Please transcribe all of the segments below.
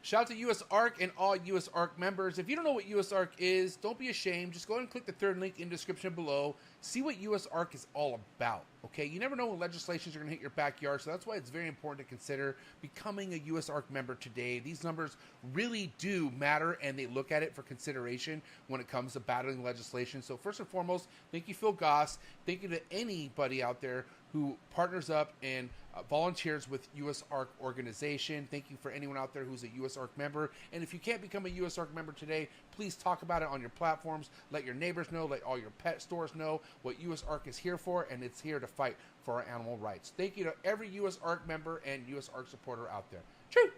Shout out to USARK and all USARK members. If you don't know what USARK is, don't be ashamed. Just go ahead and click the third link in the description below. See what USARK is all about, okay? You never know when legislations are going to hit your backyard, so that's why it's very important to consider becoming a USARK member today. These numbers really do matter, and they look at it for consideration when it comes to battling legislation. So first and foremost, thank you, Phil Goss. Thank you to anybody out there who partners up and volunteers with USARK organization. Thank you for anyone out there who's a USARK member. And if you can't become a USARK member today, please talk about it on your platforms. Let your neighbors know, let all your pet stores know what USARK is here for, and it's here to fight for our animal rights. Thank you to every USARK member and USARK supporter out there. True.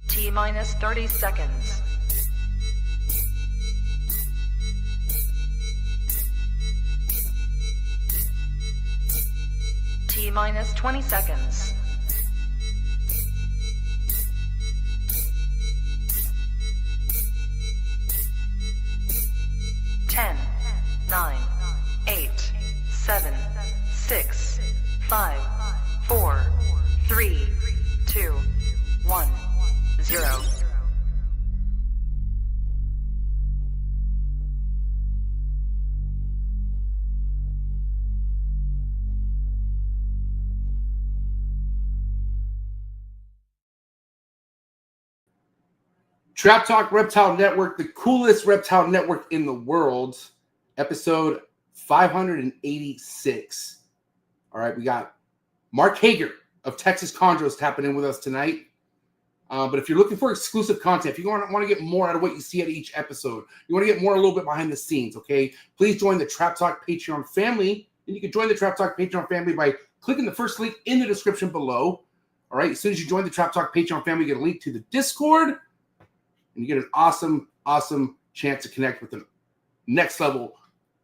T-minus 30 seconds. T-minus 20 seconds. 10, 9, 8, 7, 6, 5, 4, 3, 2, 1, 0. Trap Talk Reptile Network, the coolest reptile network in the world, episode 586. All right, we got Mark Heger of Texas Chondros tapping in with us tonight. But if you're looking for exclusive content, if you want to get more out of what you see at each episode, you want to get more a little bit behind the scenes, okay, please join the Trap Talk Patreon family. And you can join the Trap Talk Patreon family by clicking the first link in the description below. All right, as soon as you join the Trap Talk Patreon family, you get a link to the Discord. And you get an awesome, awesome chance to connect with the next level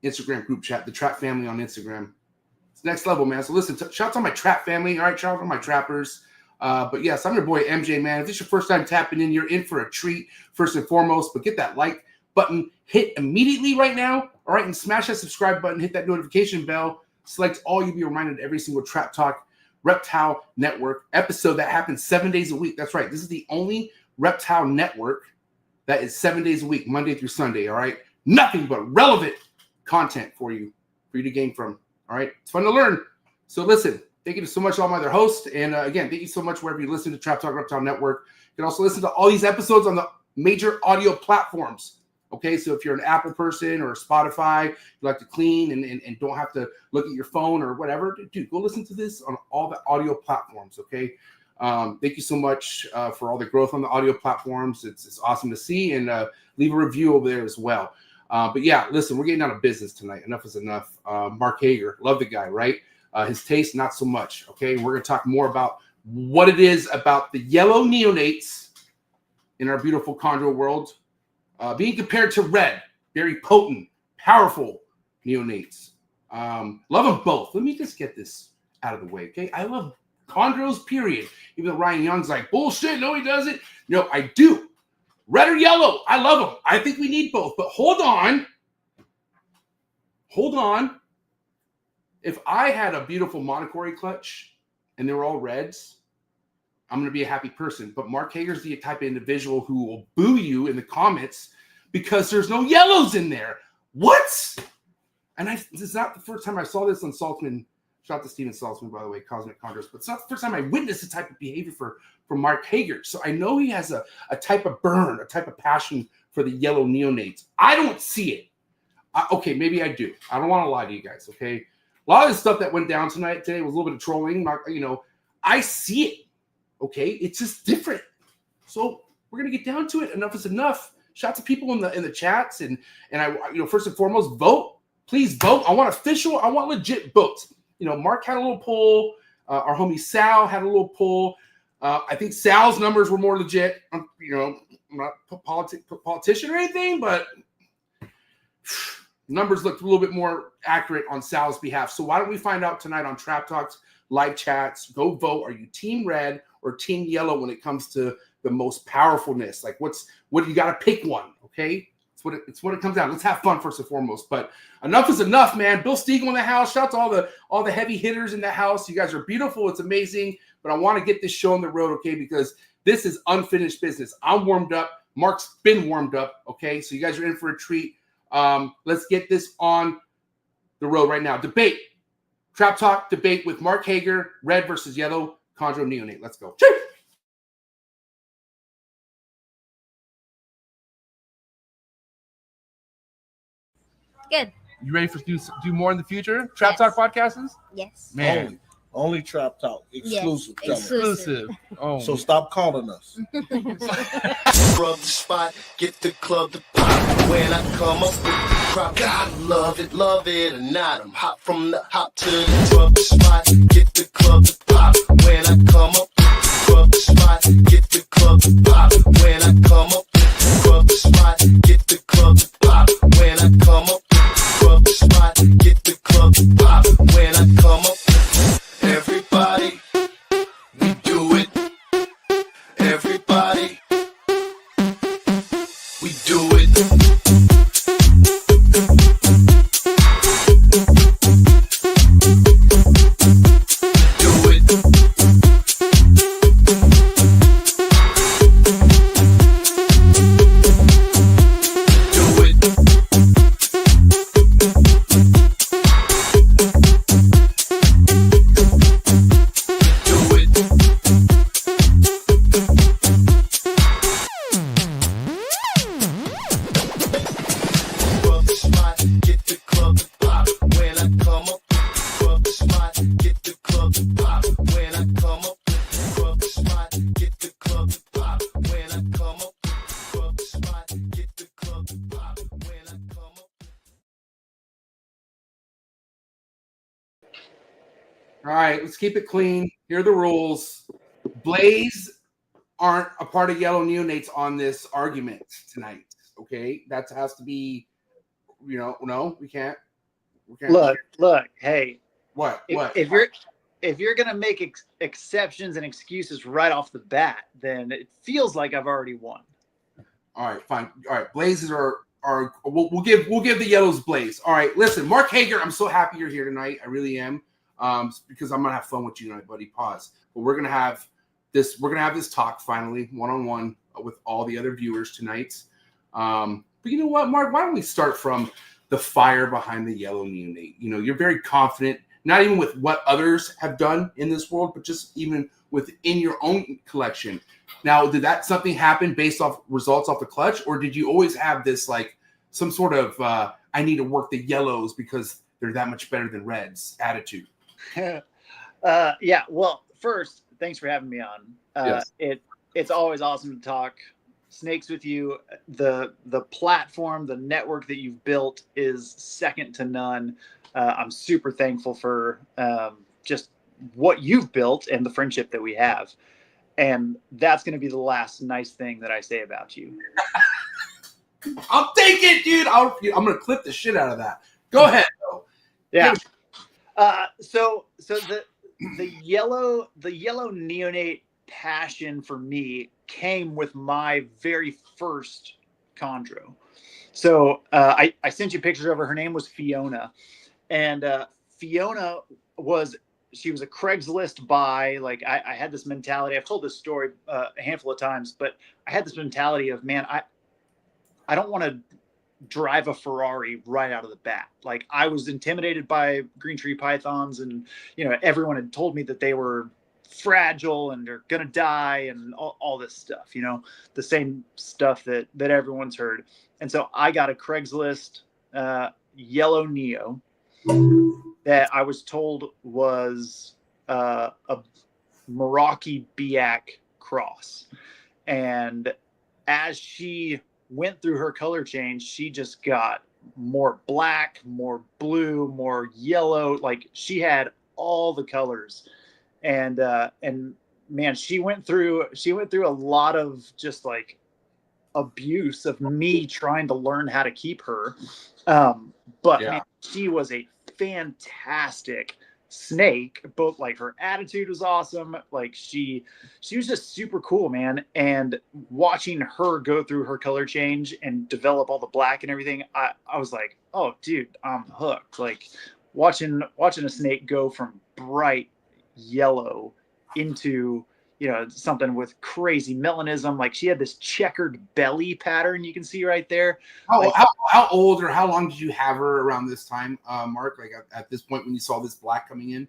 Instagram group chat, the Trap family on Instagram. It's next level, man. So listen, shout out to my Trap family. All right, shout out to my trappers. But yes, I'm your boy MJ, man. If this is your first time tapping in, you're in for a treat, first and foremost. But get that like button hit immediately right now. All right, and smash that subscribe button, hit that notification bell. Select all, you'll be reminded of every single Trap Talk Reptile Network episode that happens 7 days a week. That's right. This is the only Reptile Network that is 7 days a week, Monday through Sunday, all right? Nothing but relevant content for you to gain from, all right? It's fun to learn. So listen, thank you so much to all my other hosts. And again, thank you so much wherever you listen to Trap Talk Reptile Network. You can also listen to all these episodes on the major audio platforms, okay? So if you're an Apple person or a Spotify, you like to clean and don't have to look at your phone or whatever, dude, go listen to this on all the audio platforms, okay? Thank you so much for all the growth on the audio platforms. It's awesome to see, and leave a review over there as well. But yeah, listen, we're getting out of business tonight. Enough is enough. Mark Heger, love the guy, right? His taste, not so much. Okay, we're going to talk more about what it is about the yellow neonates in our beautiful chondro world being compared to red, very potent, powerful neonates. Love them both. Let me just get this out of the way, okay? I love chondros, period. Even though Ryan Young's like, bullshit, no, he doesn't. No, I do. Red or yellow, I love them. I think we need both. But hold on. Hold on. If I had a beautiful monocory clutch and they were all reds, I'm going to be a happy person. But Mark Hager's the type of individual who will boo you in the comments because there's no yellows in there. What? And this is not the first time I saw this on Saltzman. Shout out to Steven Saltzman, by the way, Cosmic Chondros. But it's not the first time I witnessed this type of behavior from Mark Heger. So I know he has a type of burn, a type of passion for the yellow neonates. I don't see it. Okay, maybe I do. I don't want to lie to you guys, okay? A lot of the stuff that went down today was a little bit of trolling. I see it, okay? It's just different. So we're going to get down to it. Enough is enough. Shout out to people in the chats. And I, first and foremost, vote. Please vote. I want legit votes. Mark had a little poll. Our homie Sal had a little poll. I think Sal's numbers were more legit. I'm not a politician or anything, but numbers looked a little bit more accurate on Sal's behalf. So why don't we find out tonight on Trap Talks live chats? Go vote. Are you team red or team yellow when it comes to the most powerfulness? Like what you got to pick one, okay? That's It's what it comes down. Let's have fun first and foremost. But enough is enough, man. Bill Stiegel in the house. Shout out to all the heavy hitters in the house. You guys are beautiful. It's amazing. But I want to get this show on the road, okay? Because this is unfinished business. I'm warmed up. Mark's been warmed up, okay? So you guys are in for a treat. Let's get this on the road right now. Debate. Trap Talk debate with Mark Heger, red versus yellow, Chondro Neonate. Let's go. Cheers! Good. You ready for do more in the future? Trap Talk podcasts? Yes. Man. Only Trap Talk. Exclusive. Yes. Exclusive. Oh. So stop calling us. Rub the spot, get the club to pop. When I come up with the crop, God love it or not. I'm hot from the hop to the rub the spot, get the club to pop. When I come up with the rub the spot, get the club to pop. When I come up with the rub the spot, get the club to pop. When I come up with the rub the spot, get the club to pop. When I come up with everybody, we do it. Everybody, we do it. Do it. Do it. Do it. Rub the spot, get the club to pop. When I come up, rub the spot, get the club to pop. When I come up, rub the spot, get the club to pop. When I come up, rub the spot, get the club to pop. When I come up. All right, let's keep it clean. Here are the rules. Blaze aren't a part of Yellow Neonates on this argument tonight. Okay, that has to be, no, we can't. Look, hey, What? if you're gonna make exceptions and excuses right off the bat, then it feels like I've already won. All right, fine. All right, Blazes are we'll give the yellows Blaze. All right, listen, Mark Heger, I'm so happy you're here tonight. I really am. Because I'm gonna have fun with you tonight, buddy. Pause. But we're gonna have this talk finally, one-on-one with all the other viewers tonight. But you know what, Mark? Why don't we start from the fire behind the Yellow Neonate? You know, you're very confident, not even with what others have done in this world, but just even within your own collection. Now, did that something happen based off results off the clutch, or did you always have this like some sort of I need to work the yellows because they're that much better than reds attitude? Yeah. Well, first, thanks for having me on. Yes. It's always awesome to talk snakes with you. The platform, the network that you've built is second to none. I'm super thankful for just what you've built and the friendship that we have. And that's going to be the last nice thing that I say about you. I'll take it, dude. I'm going to clip the shit out of that. Go ahead, though. Yeah. So the yellow neonate passion for me came with my very first chondro. So I sent you pictures of her. Her name was Fiona, and Fiona was a Craigslist buy. Like I had this mentality. I've told this story a handful of times, but I had this mentality of, man, I don't want to drive a Ferrari right out of the bat. Like I was intimidated by green tree pythons, and everyone had told me that they were fragile and they're gonna die and all this stuff, the same stuff that everyone's heard. And so I got a Craigslist yellow Neo that I was told was a Meraki Biak cross. And as she went through her color change, she just got more black, more blue, more yellow. Like she had all the colors. And man, she went through a lot of just like abuse of me trying to learn how to keep her. But Yeah. man, she was a fantastic snake, but like her attitude was awesome. Like she was just super cool, man. And watching her go through her color change and develop all the black and everything, I was like, oh dude, I'm hooked. Like watching a snake go from bright yellow into, you know, something with crazy melanism. Like she had this checkered belly pattern you can see right there. How old or how long did you have her around this time, Mark? Like at this point when you saw this black coming in?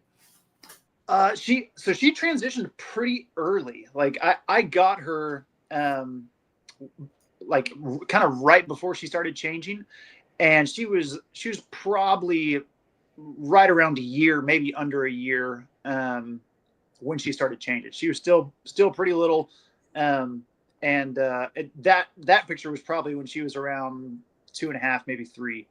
She transitioned pretty early. Like I got her like kind of right before she started changing, and she was probably right around a year, maybe under a year, when she started changing. She was still pretty little, and that picture was probably when she was around 2.5, maybe 3.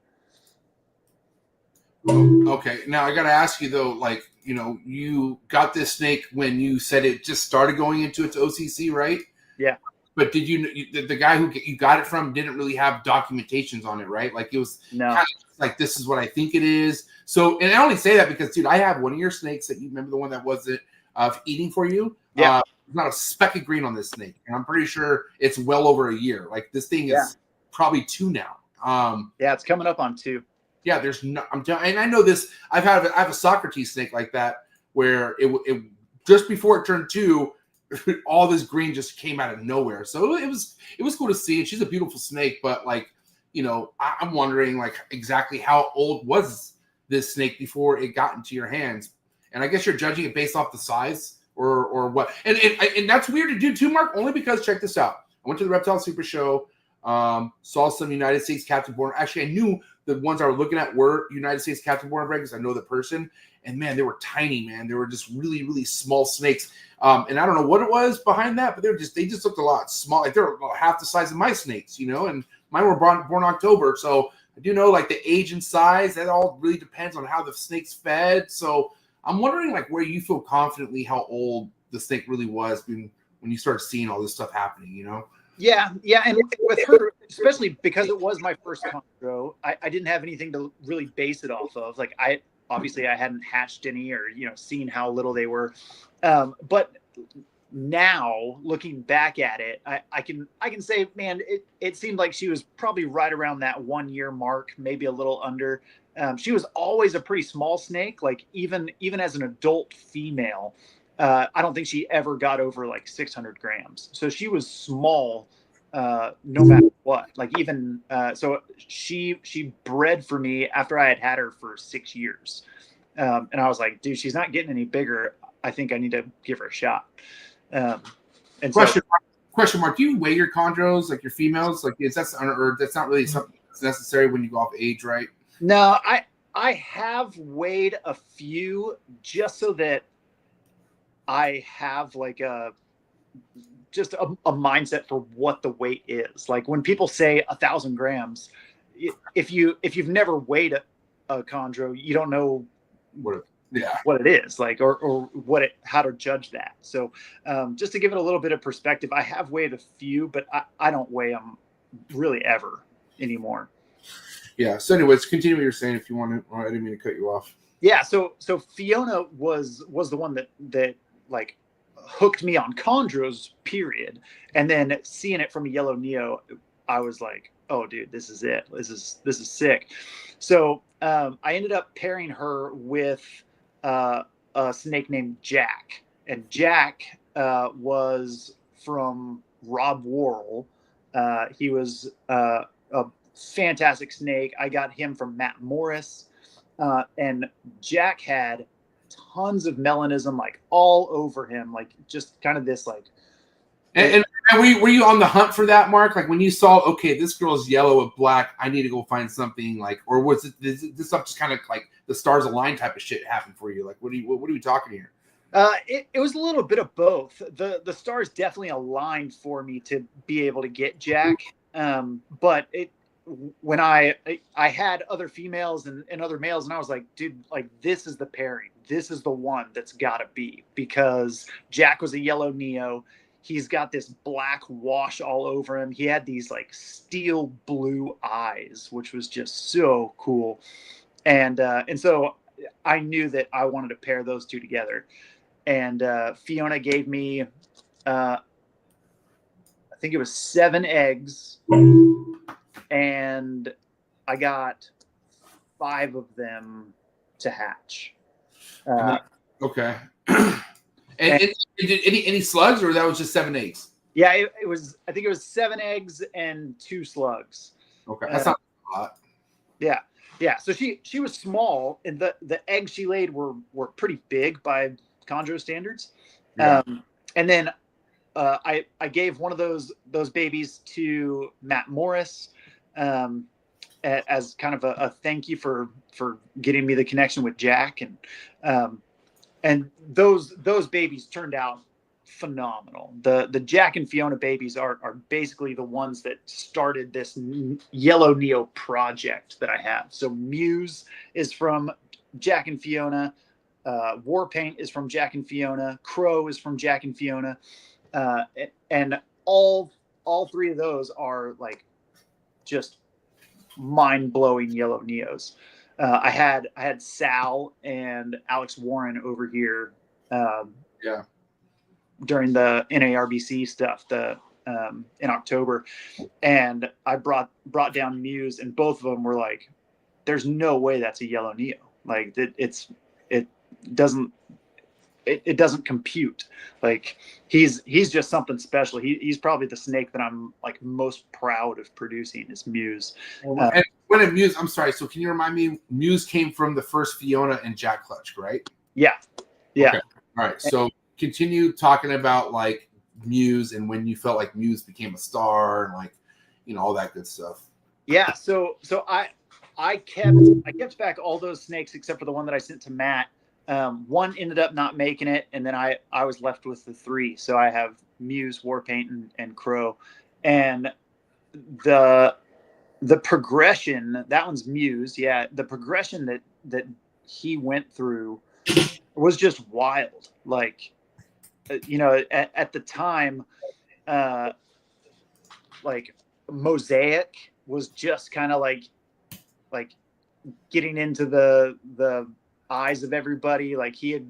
Okay, now I got to ask you though, like, you know, you got this snake when you said it just started going into its OCC, right? Yeah. But did the guy who you got it from didn't really have documentations on it, right? Like it was kind of like, this is what I think it is. So, and I only say that because, dude, I have one of your snakes that you remember, the one that wasn't eating for you. Yeah. Not a speck of green on this snake, and I'm pretty sure it's well over a year. Like this thing is probably 2 now. Yeah, it's coming up on 2. Yeah, there's no. And I know this. I have a Socrates snake like that where it just before it turned 2, all this green just came out of nowhere. So it was cool to see. And she's a beautiful snake, but like, you know, I'm wondering like exactly how old was this snake before it got into your hands. And I guess you're judging it based off the size or what. And that's weird to do too, Mark, only because check this out. I went to the Reptile Super Show, saw some United States Captain Born. Actually, I knew the ones I was looking at were United States Captain Born because I know the person. And man, they were tiny, man. They were just really, really small snakes. And I don't know what it was behind that, but they just looked a lot small. Like they're about half the size of my snakes, you know, and mine were born October. So I do know like the age and size, that all really depends on how the snake's fed. So I'm wondering like where you feel confidently how old the snake really was when you start seeing all this stuff happening, you know? Yeah. And with her, especially because it was my first chondro, I didn't have anything to really base it off of. Like I hadn't hatched any or, you know, seen how little they were. But now looking back at it, I can say, man, it seemed like she was probably right around that 1 year mark, maybe a little under. She was always a pretty small snake. Like even as an adult female, I don't think she ever got over like 600 grams. So she was small, no matter what. Like even so, she bred for me after I had her for 6 years, and I was like, dude, she's not getting any bigger. I think I need to give her a shot. And question mark. Do you weigh your chondros, like your females? Like is that or that's not really something that's necessary when you go off age, right? No, I have weighed a few just so that I have like just a mindset for what the weight is. Like when people say 1,000 grams, if you've never weighed a chondro, you don't know what it is like, or how to judge that. So just to give it a little bit of perspective, I have weighed a few, but I don't weigh them really ever anymore. Yeah. So anyways, continue what you're saying if you want to. I didn't mean to cut you off. Yeah. So Fiona was the one that like hooked me on chondros, period. And then seeing it from a yellow neo, I was like, oh dude, this is it. This is sick. So I ended up pairing her with a snake named Jack. And Jack was from Rob Worrell. He was a fantastic snake. I got him from Matt Morris. And Jack had tons of melanism, like all over him, like just kind of this like. And were you on the hunt for that, Mark? Like when you saw, okay, this girl's yellow with black, I need to go find something like, or was it this stuff just kind of like the stars align type of shit happened for you? Like what are we talking here? It was a little bit of both. The stars definitely aligned for me to be able to get Jack. But when I had other females and other males, and I was like, dude, like this is the pairing. This is the one that's got to be, because Jack was a yellow neo. He's got this black wash all over him. He had these like steel blue eyes, which was just so cool. And so I knew that I wanted to pair those two together. And Fiona gave me, I think it was 7 eggs, and I got 5 of them to hatch. Okay. and did any slugs, or that was just 7 eggs? Yeah, it was. I think it was 7 eggs and 2 slugs. Okay, that's not a lot. Yeah, yeah. So she was small, and the eggs she laid were pretty big by Chondro standards. Yeah. And then I gave one of those babies to Matt Morris as kind of a thank you for getting me the connection with Jack, and those babies turned out phenomenal. The Jack and Fiona babies are basically the ones that started this Yellow Neo project that I have. So Muse is from Jack and Fiona, Warpaint is from Jack and Fiona, Crow is from Jack and Fiona, and all 3 of those are like just mind-blowing Yellow Neos. I had Sal and Alex Warren over here during the NARBC stuff in October, and I brought down Muse, and both of them were like, there's no way that's a Yellow Neo. Like it doesn't compute. Like he's just something special. He's probably the snake that I'm like most proud of producing is Muse. And when a Muse, I'm sorry. So can you remind me? Muse came from the first Fiona and Jack Clutch, right? Yeah. Okay. All right. So continue talking about like Muse and when you felt like Muse became a star and like, all that good stuff. Yeah. So I kept back all those snakes except for the one that I sent to Matt. One ended up not making it, and then I was left with the 3. So I have Muse, Warpaint, and Crow, and the progression, that one's Muse. Yeah, the progression that he went through was just wild. Like, at the time, like Mosaic was just kind of like getting into the eyes of everybody. Like he had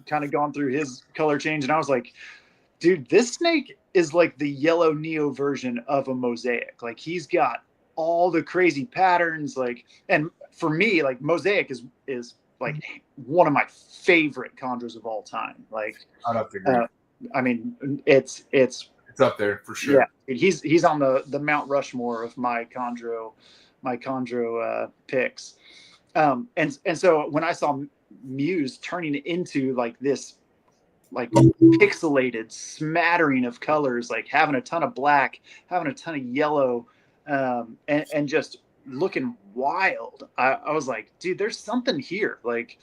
kind of gone through his color change, and I was like, dude, this snake is like the Yellow Neo version of a Mosaic. Like he's got all the crazy patterns, like, and for me, like Mosaic is like one of my favorite chondros of all time. Like I mean, it's up there for sure. Yeah, he's on the Mount Rushmore of my chondro picks. And so when I saw Muse turning into like this like pixelated smattering of colors, like having a ton of black, having a ton of yellow, and just looking wild, I was like, dude, there's something here. Like,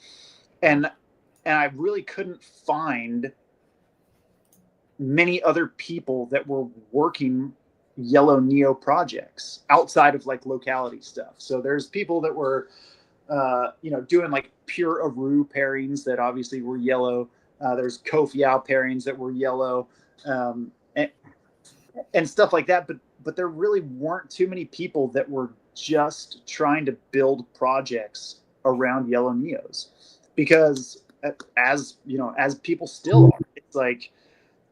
and I really couldn't find many other people that were working Yellow Neo projects outside of like locality stuff. So there's people that were doing like pure Aru pairings that obviously were yellow. There's Kofiao pairings that were yellow, and stuff like that. But there really weren't too many people that were just trying to build projects around Yellow Neos, because as people still are, it's like,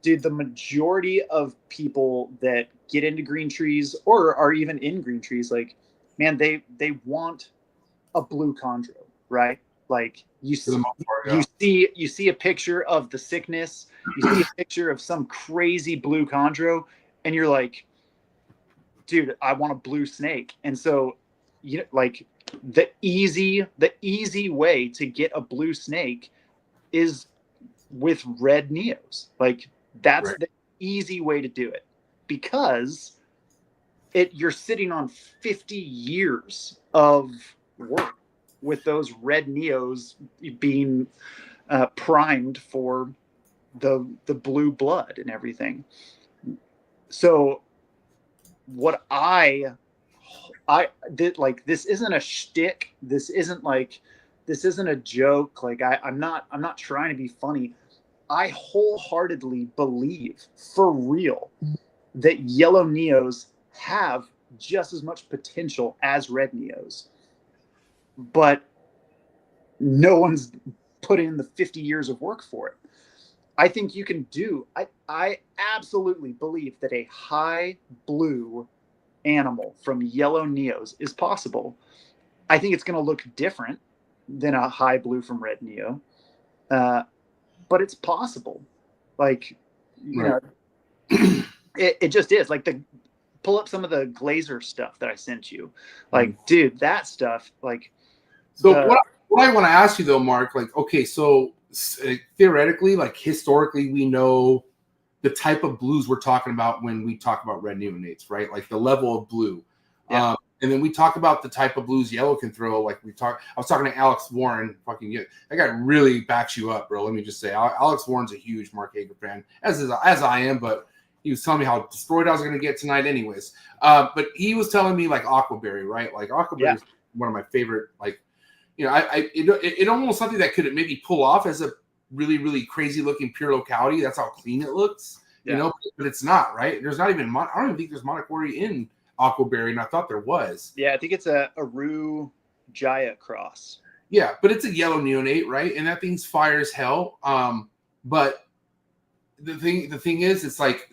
dude, the majority of people that get into green trees or are even in green trees, like, man, they want a blue chondro, right? Like you see a picture of the sickness, you see a picture of some crazy blue chondro, and you're like, dude, I want a blue snake. And so, like the easy way to get a blue snake is with red neos. Like that's right. The easy way to do it, because you're sitting on 50 years of work with those red neos being primed for the blue blood and everything. So what I did, like, this isn't a shtick. This isn't a joke. Like I'm not trying to be funny. I wholeheartedly believe, for real, that Yellow Neos have just as much potential as red Neos. But no one's put in the 50 years of work for it. I think you can do, I absolutely believe that a high blue animal from yellow neos is possible. I think it's going to look different than a high blue from red neo, but it's possible. Like, you know, it just is. Like, pull up some of the Glazer stuff that I sent you. Like, dude, that stuff, like. So what I want to ask you though, Mark, like, okay, so theoretically, like historically, we know the type of blues we're talking about when we talk about red neonates, right? Like the level of blue. Yeah. And then we talk about the type of blues yellow can throw. Like I was talking to Alex Warren. That guy really backs you up, bro. Let me just say, Alex Warren's a huge Mark Heger fan, as I am. But he was telling me how destroyed I was going to get tonight, anyways. But he was telling me like Aquaberry, right? Like Aquaberry is one of my favorite. Like, you know, it almost something that could maybe pull off as a really, really crazy looking pure locality. That's how clean it looks, you know. But it's not, right? There's not even I don't even think there's monochrory in Aquaberry, and I thought there was. Yeah, I think it's a Aru Jaya cross. Yeah, but it's a yellow neonate, right? And that thing's fire as hell. But the thing is, it's like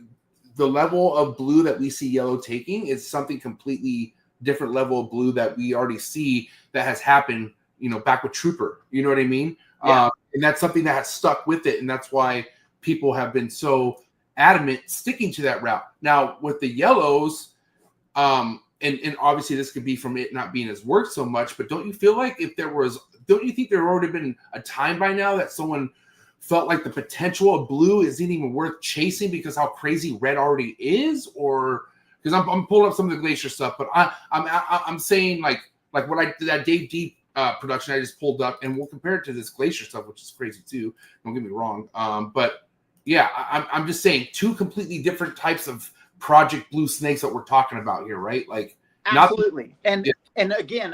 the level of blue that we see yellow taking is something completely different level of blue that we already see that has happened, you know, back with Trooper. You know what I mean? Yeah. And that's something that has stuck with it, and that's why people have been so adamant sticking to that route. Now with the yellows. And obviously this could be from it not being as worked so much, but don't you feel like don't you think there would have been a time by now that someone felt like the potential of blue isn't even worth chasing because how crazy red already is? Or because I'm pulling up some of the Glacier stuff, but I'm saying like what I did that Dave Deep production I just pulled up, and we'll compare it to this Glacier stuff, which is crazy too. Don't get me wrong. But yeah, I'm just saying two completely different types of Project Blue snakes that we're talking about here, right? Like, absolutely. And again,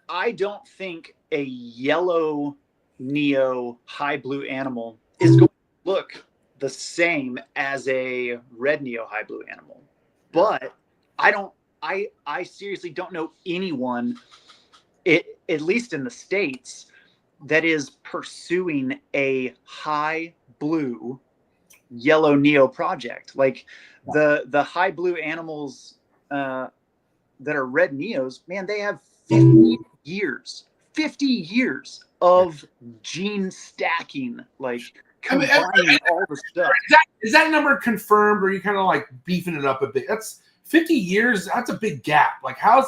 I don't think a yellow neo high blue animal is going to look the same as a red neo high blue animal. But I seriously don't know anyone, at least in the States, that is pursuing a high blue yellow neo project. Like the high blue animals that are red neos, man, they have 50 years of gene stacking, like combining all the stuff. Is that number confirmed, or are you kind of like beefing it up a bit? That's 50 years. That's a big gap. Like, how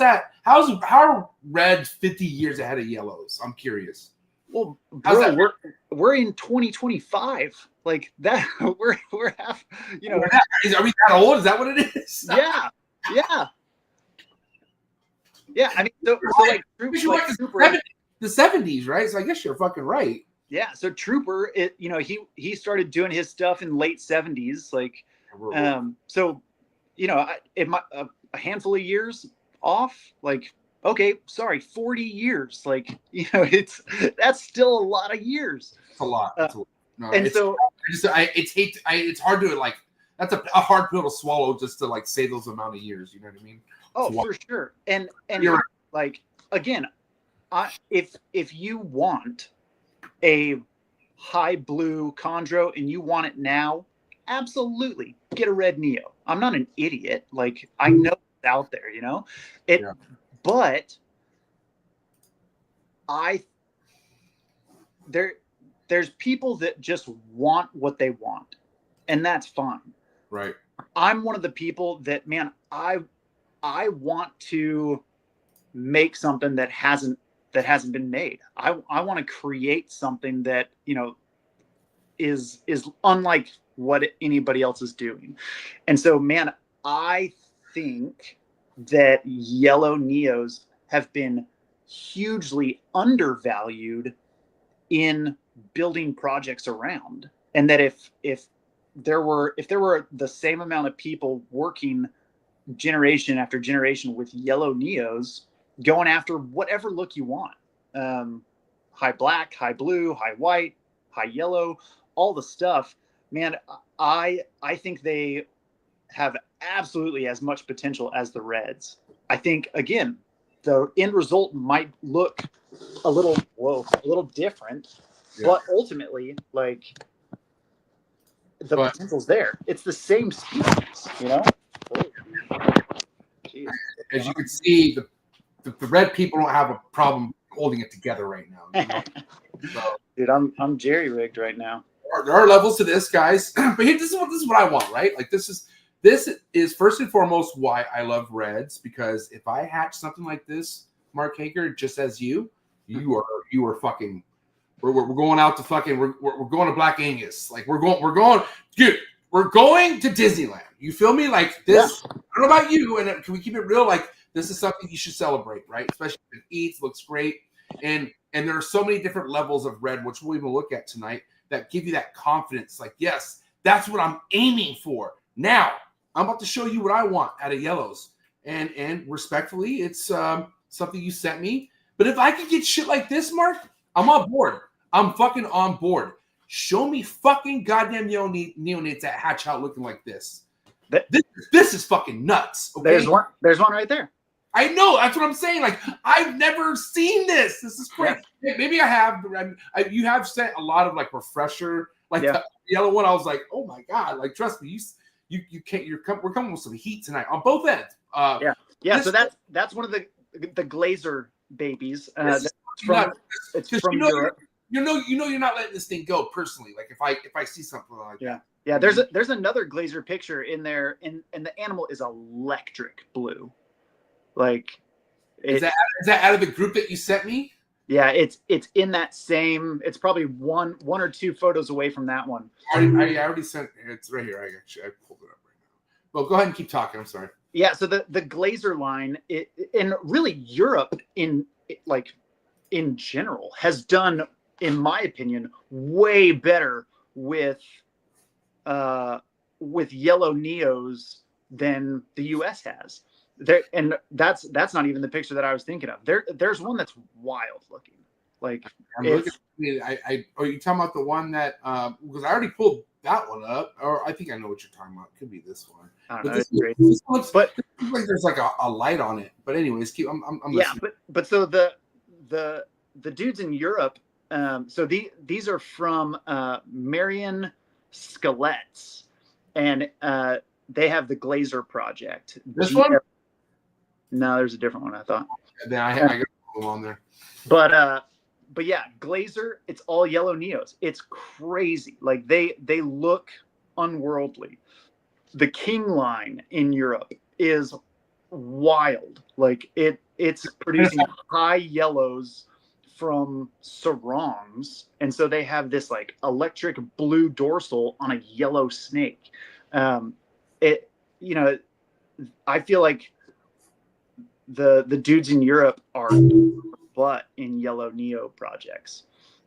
are red 50 years ahead of yellows? I'm curious. Well, bro, we're in 2025. Like that, we're half. You know, are we that old? Is that what it is? Yeah. I mean, so like, the 70s, right? So I guess you're fucking right. Yeah. So Trooper, he started doing his stuff in late 70s. Like, so, you know, a handful of years off, like. Okay, sorry, 40 years. Like, you know, that's still a lot of years. It's a lot. It's hard to like. That's a hard pill to swallow just to like say those amount of years. You know what I mean? Oh, for sure. And you're right. Like again, if you want a high blue chondro and you want it now, absolutely get a red neo. I'm not an idiot. Like I know it's out there. You know it. Yeah. But there's people that just want what they want, and that's fine. Right. I'm one of the people that, man, I want to make something that hasn't been made. I want to create something that, you know, is unlike what anybody else is doing. And so, man, I think that yellow neos have been hugely undervalued in building projects around, and that if there were the same amount of people working generation after generation with yellow neos, going after whatever look you want, high black, high blue, high white, high yellow, all the stuff, man, I think they have absolutely as much potential as the reds. I think, again, the end result might look a little different, but ultimately, like, the potential's there. It's the same species, you know. Jeez. As you can see, the red people don't have a problem holding it together right now. You know? So, Dude, I'm jerry rigged right now. there are levels to this, guys. But here, this is what I want, right? Like this is first and foremost why I love reds, because if I hatch something like this, Mark Heger, just as you are fucking. We're going out to fucking. We're going to Black Angus. Like we're going, dude. We're going to Disneyland. You feel me? Like this. Yeah. I don't know about you, and can we keep it real? Like this is something you should celebrate, right? Especially if it eats, looks great, and there are so many different levels of red, which we'll even look at tonight, that give you that confidence. Like, yes, that's what I'm aiming for. Now, I'm about to show you what I want out of yellows, and respectfully, it's something you sent me. But if I could get shit like this, Mark, I'm on board. I'm fucking on board. Show me fucking goddamn neonates that hatch out looking like this. This is fucking nuts. Okay? There's one right there. I know. That's what I'm saying. Like, I've never seen this. This is crazy. Yeah. Maybe I have. You have sent a lot of like refresher, like the yellow one. I was like, oh my god. Like, trust me, you can't. We're coming with some heat tonight on both ends. So that's one of the Glazer babies. It's from Europe. You know you're not letting this thing go personally. Like if I see something like that. Yeah, there's another Glazer picture in there, and the animal is electric blue. Like, is that out of the group that you sent me? Yeah, it's in that same. It's probably one or two photos away from that one. I already sent. It's right here. I pulled it up right now. Well, go ahead and keep talking. I'm sorry. Yeah, so the Glazer line, and really Europe in general has done, in my opinion, way better with yellow neos than the US has. There, and that's not even the picture that I was thinking of. There's one that's wild looking. Like, are you talking about the one that because I already pulled that one up, or I think I know what you're talking about. It could be this one. I don't know, this looks like there's like a light on it. But anyways, I'm listening. but so the dudes in Europe. So these are from Marion Skeletts, and they have the Glazer project. This one? No, there's a different one, I thought. Then I got them on there. But yeah, Glazer, it's all yellow neos. It's crazy. Like they look unworldly. The King line in Europe is wild. Like it's producing high yellows from sarongs, and so they have this like electric blue dorsal on a yellow snake. I feel like the dudes in Europe are but in yellow neo projects,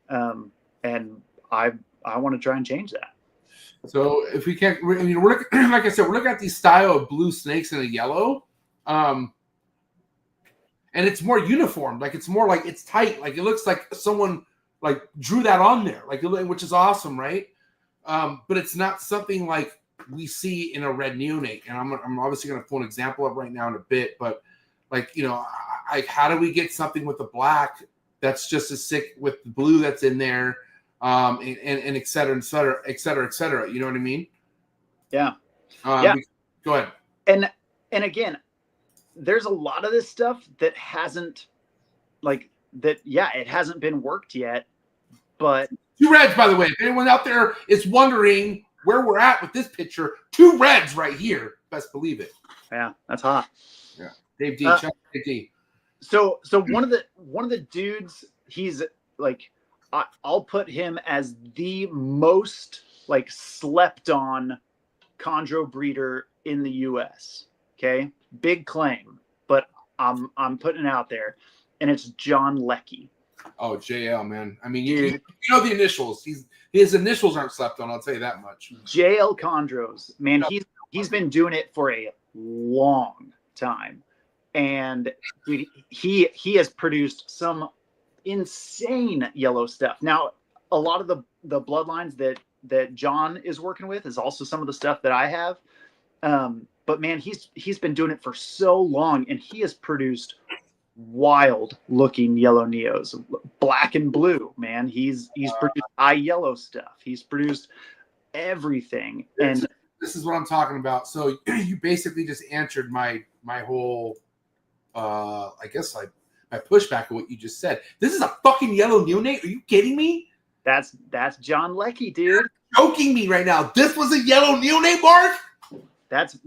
and I want to try and change that. So if we can't, we're like I said, we're looking at these style of blue snakes in a yellow, and it's more uniform. Like it's more like it's tight. Like it looks like someone like drew that on there, like which is awesome, right? But it's not something like we see in a red neonate. And I'm obviously going to pull an example up right now in a bit, but like, how do we get something with the black that's just as sick with the blue that's in there, and et cetera, et cetera, et cetera, et cetera. You know what I mean? Yeah. Go ahead. And again, there's a lot of this stuff that hasn't it hasn't been worked yet, but 2 reds, by the way, if anyone out there is wondering where we're at with this picture, 2 reds right here. Best believe it. Yeah, that's hot. Yeah. Dave D. Dave D. So one of the dudes, he's like, I'll put him as the most like slept on chondro breeder in the US. Okay. Big claim, but I'm putting it out there, and it's John Leckie. Oh, JL, man. I mean, you know the initials. His initials aren't slept on, I'll tell you that much. JL Chondros, man, he's been doing it for a long time. And dude, he has produced some insane yellow stuff. Now, a lot of the bloodlines that John is working with is also some of the stuff that I have. But man, he's been doing it for so long, and he has produced wild looking yellow neos, black and blue, man. He's produced eye yellow stuff. He's produced everything. And this is what I'm talking about. So you basically just answered my whole I guess my pushback of what you just said. This is a fucking yellow neonate. Are you kidding me? that's John Leckie, dude. Joking me right now. This was a yellow neonate, Mark? That's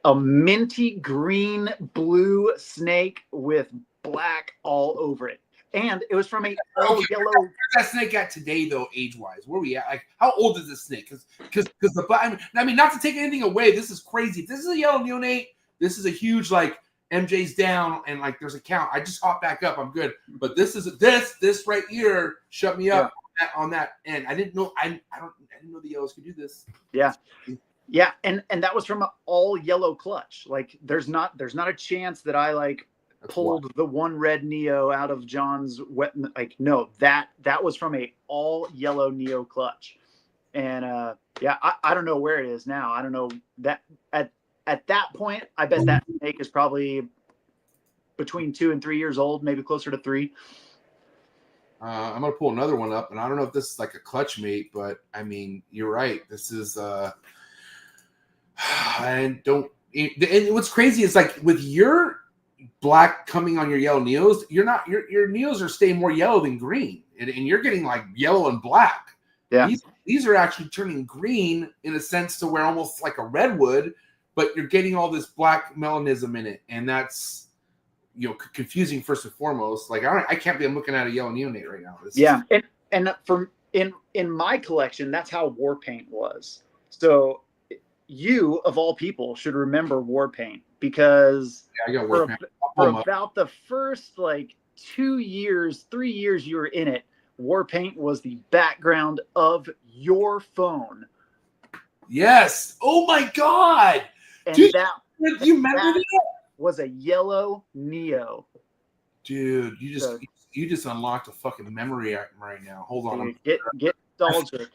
a minty green blue snake with black all over it. And it was from a all yellow. Where's that snake at today, though, age-wise? Where are we at? Like, how old is this snake? Because I mean, not to take anything away, this is crazy. If this is a yellow neonate, this is a huge, like, MJ's down and like there's a count. I just hop back up. I'm good. But this right here shut me up on that end. I didn't know. I didn't know the yellows could do this. Yeah. Yeah, and that was from an all yellow clutch. Like there's not a chance that I like pulled the one red Neo out of John's wet. Like no, that was from a all yellow Neo clutch. And I don't know where it is now. I don't know that at that point. I bet that snake is probably between 2 and 3 years old, maybe closer to 3. I'm gonna pull another one up, and I don't know if this is like a clutch mate, but I mean, you're right. This is and what's crazy is like with your black coming on your yellow neos, your neos are staying more yellow than green, and you're getting like yellow and black. Yeah, these are actually turning green in a sense to where almost like a redwood, but you're getting all this black melanism in it, and that's confusing first and foremost. Like I can't be looking at a yellow neonate right now. And from in my collection, that's how war paint was. So you of all people should remember war paint because I got war paint. For about the first like 2 years, 3 years you were in it, war paint was the background of your phone. Yes. Oh my God. And dude, that you remember that? Was a yellow Neo. Dude, you just unlocked a fucking memory right now. Hold on. Dude, get nostalgic.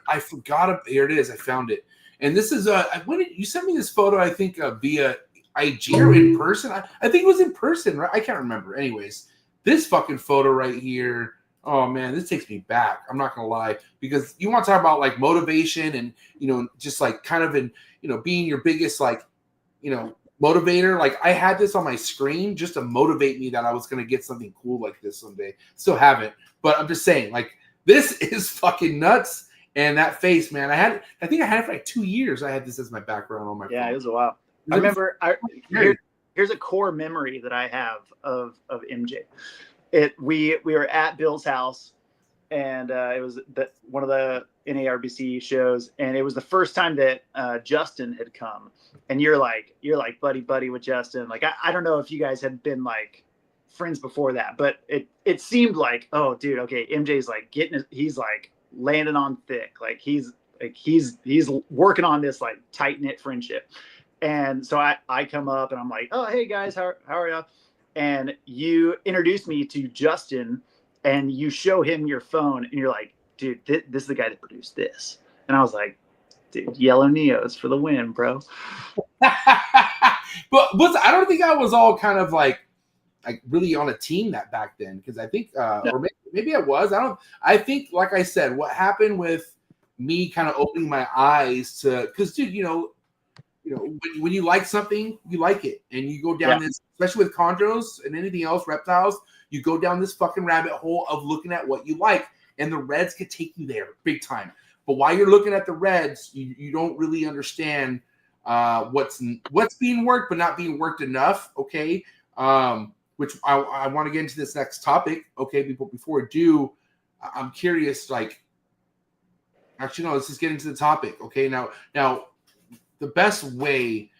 I forgot. Here it is. I found it. And this is when you sent me this photo, I think via IG or in person. I think it was in person, right? I can't remember. Anyways, this fucking photo right here. Oh man, this takes me back. I'm not gonna lie, because you want to talk about like motivation and just like kind of being your biggest like motivator. Like I had this on my screen just to motivate me that I was gonna get something cool like this someday. Still haven't, but I'm just saying, like this is fucking nuts. And that face, man, I think I had it for like 2 years. I had this as my background on my phone. Yeah, it was a while. I remember. Here's a core memory that I have of MJ. We were at Bill's house, and it was one of the NARBC shows, and it was the first time that Justin had come. And you're like buddy with Justin. Like I don't know if you guys had been like friends before that, but it seemed like, oh dude, okay, MJ's like he's like landing on thick, like he's working on this like tight knit friendship. And so I come up and I'm like, oh hey guys, how are you? And you introduce me to Justin, and you show him your phone, and you're like, dude, this is the guy that produced this. And I was like, dude, yellow Neos for the win, bro. but I don't think I was all kind of like really on a team that back then, because I think or maybe I was. I think, like I said, what happened with me kind of opening my eyes to, because dude, when you like something, you like it, and you go down this, especially with Chondros and anything else, reptiles, you go down this fucking rabbit hole of looking at what you like, and the reds could take you there big time. But while you're looking at the reds, you don't really understand what's being worked, but not being worked enough. Okay, which I want to get into this next topic. Okay, before we do, I'm curious. Like, actually, no, let's just get into the topic. Okay, now. The best way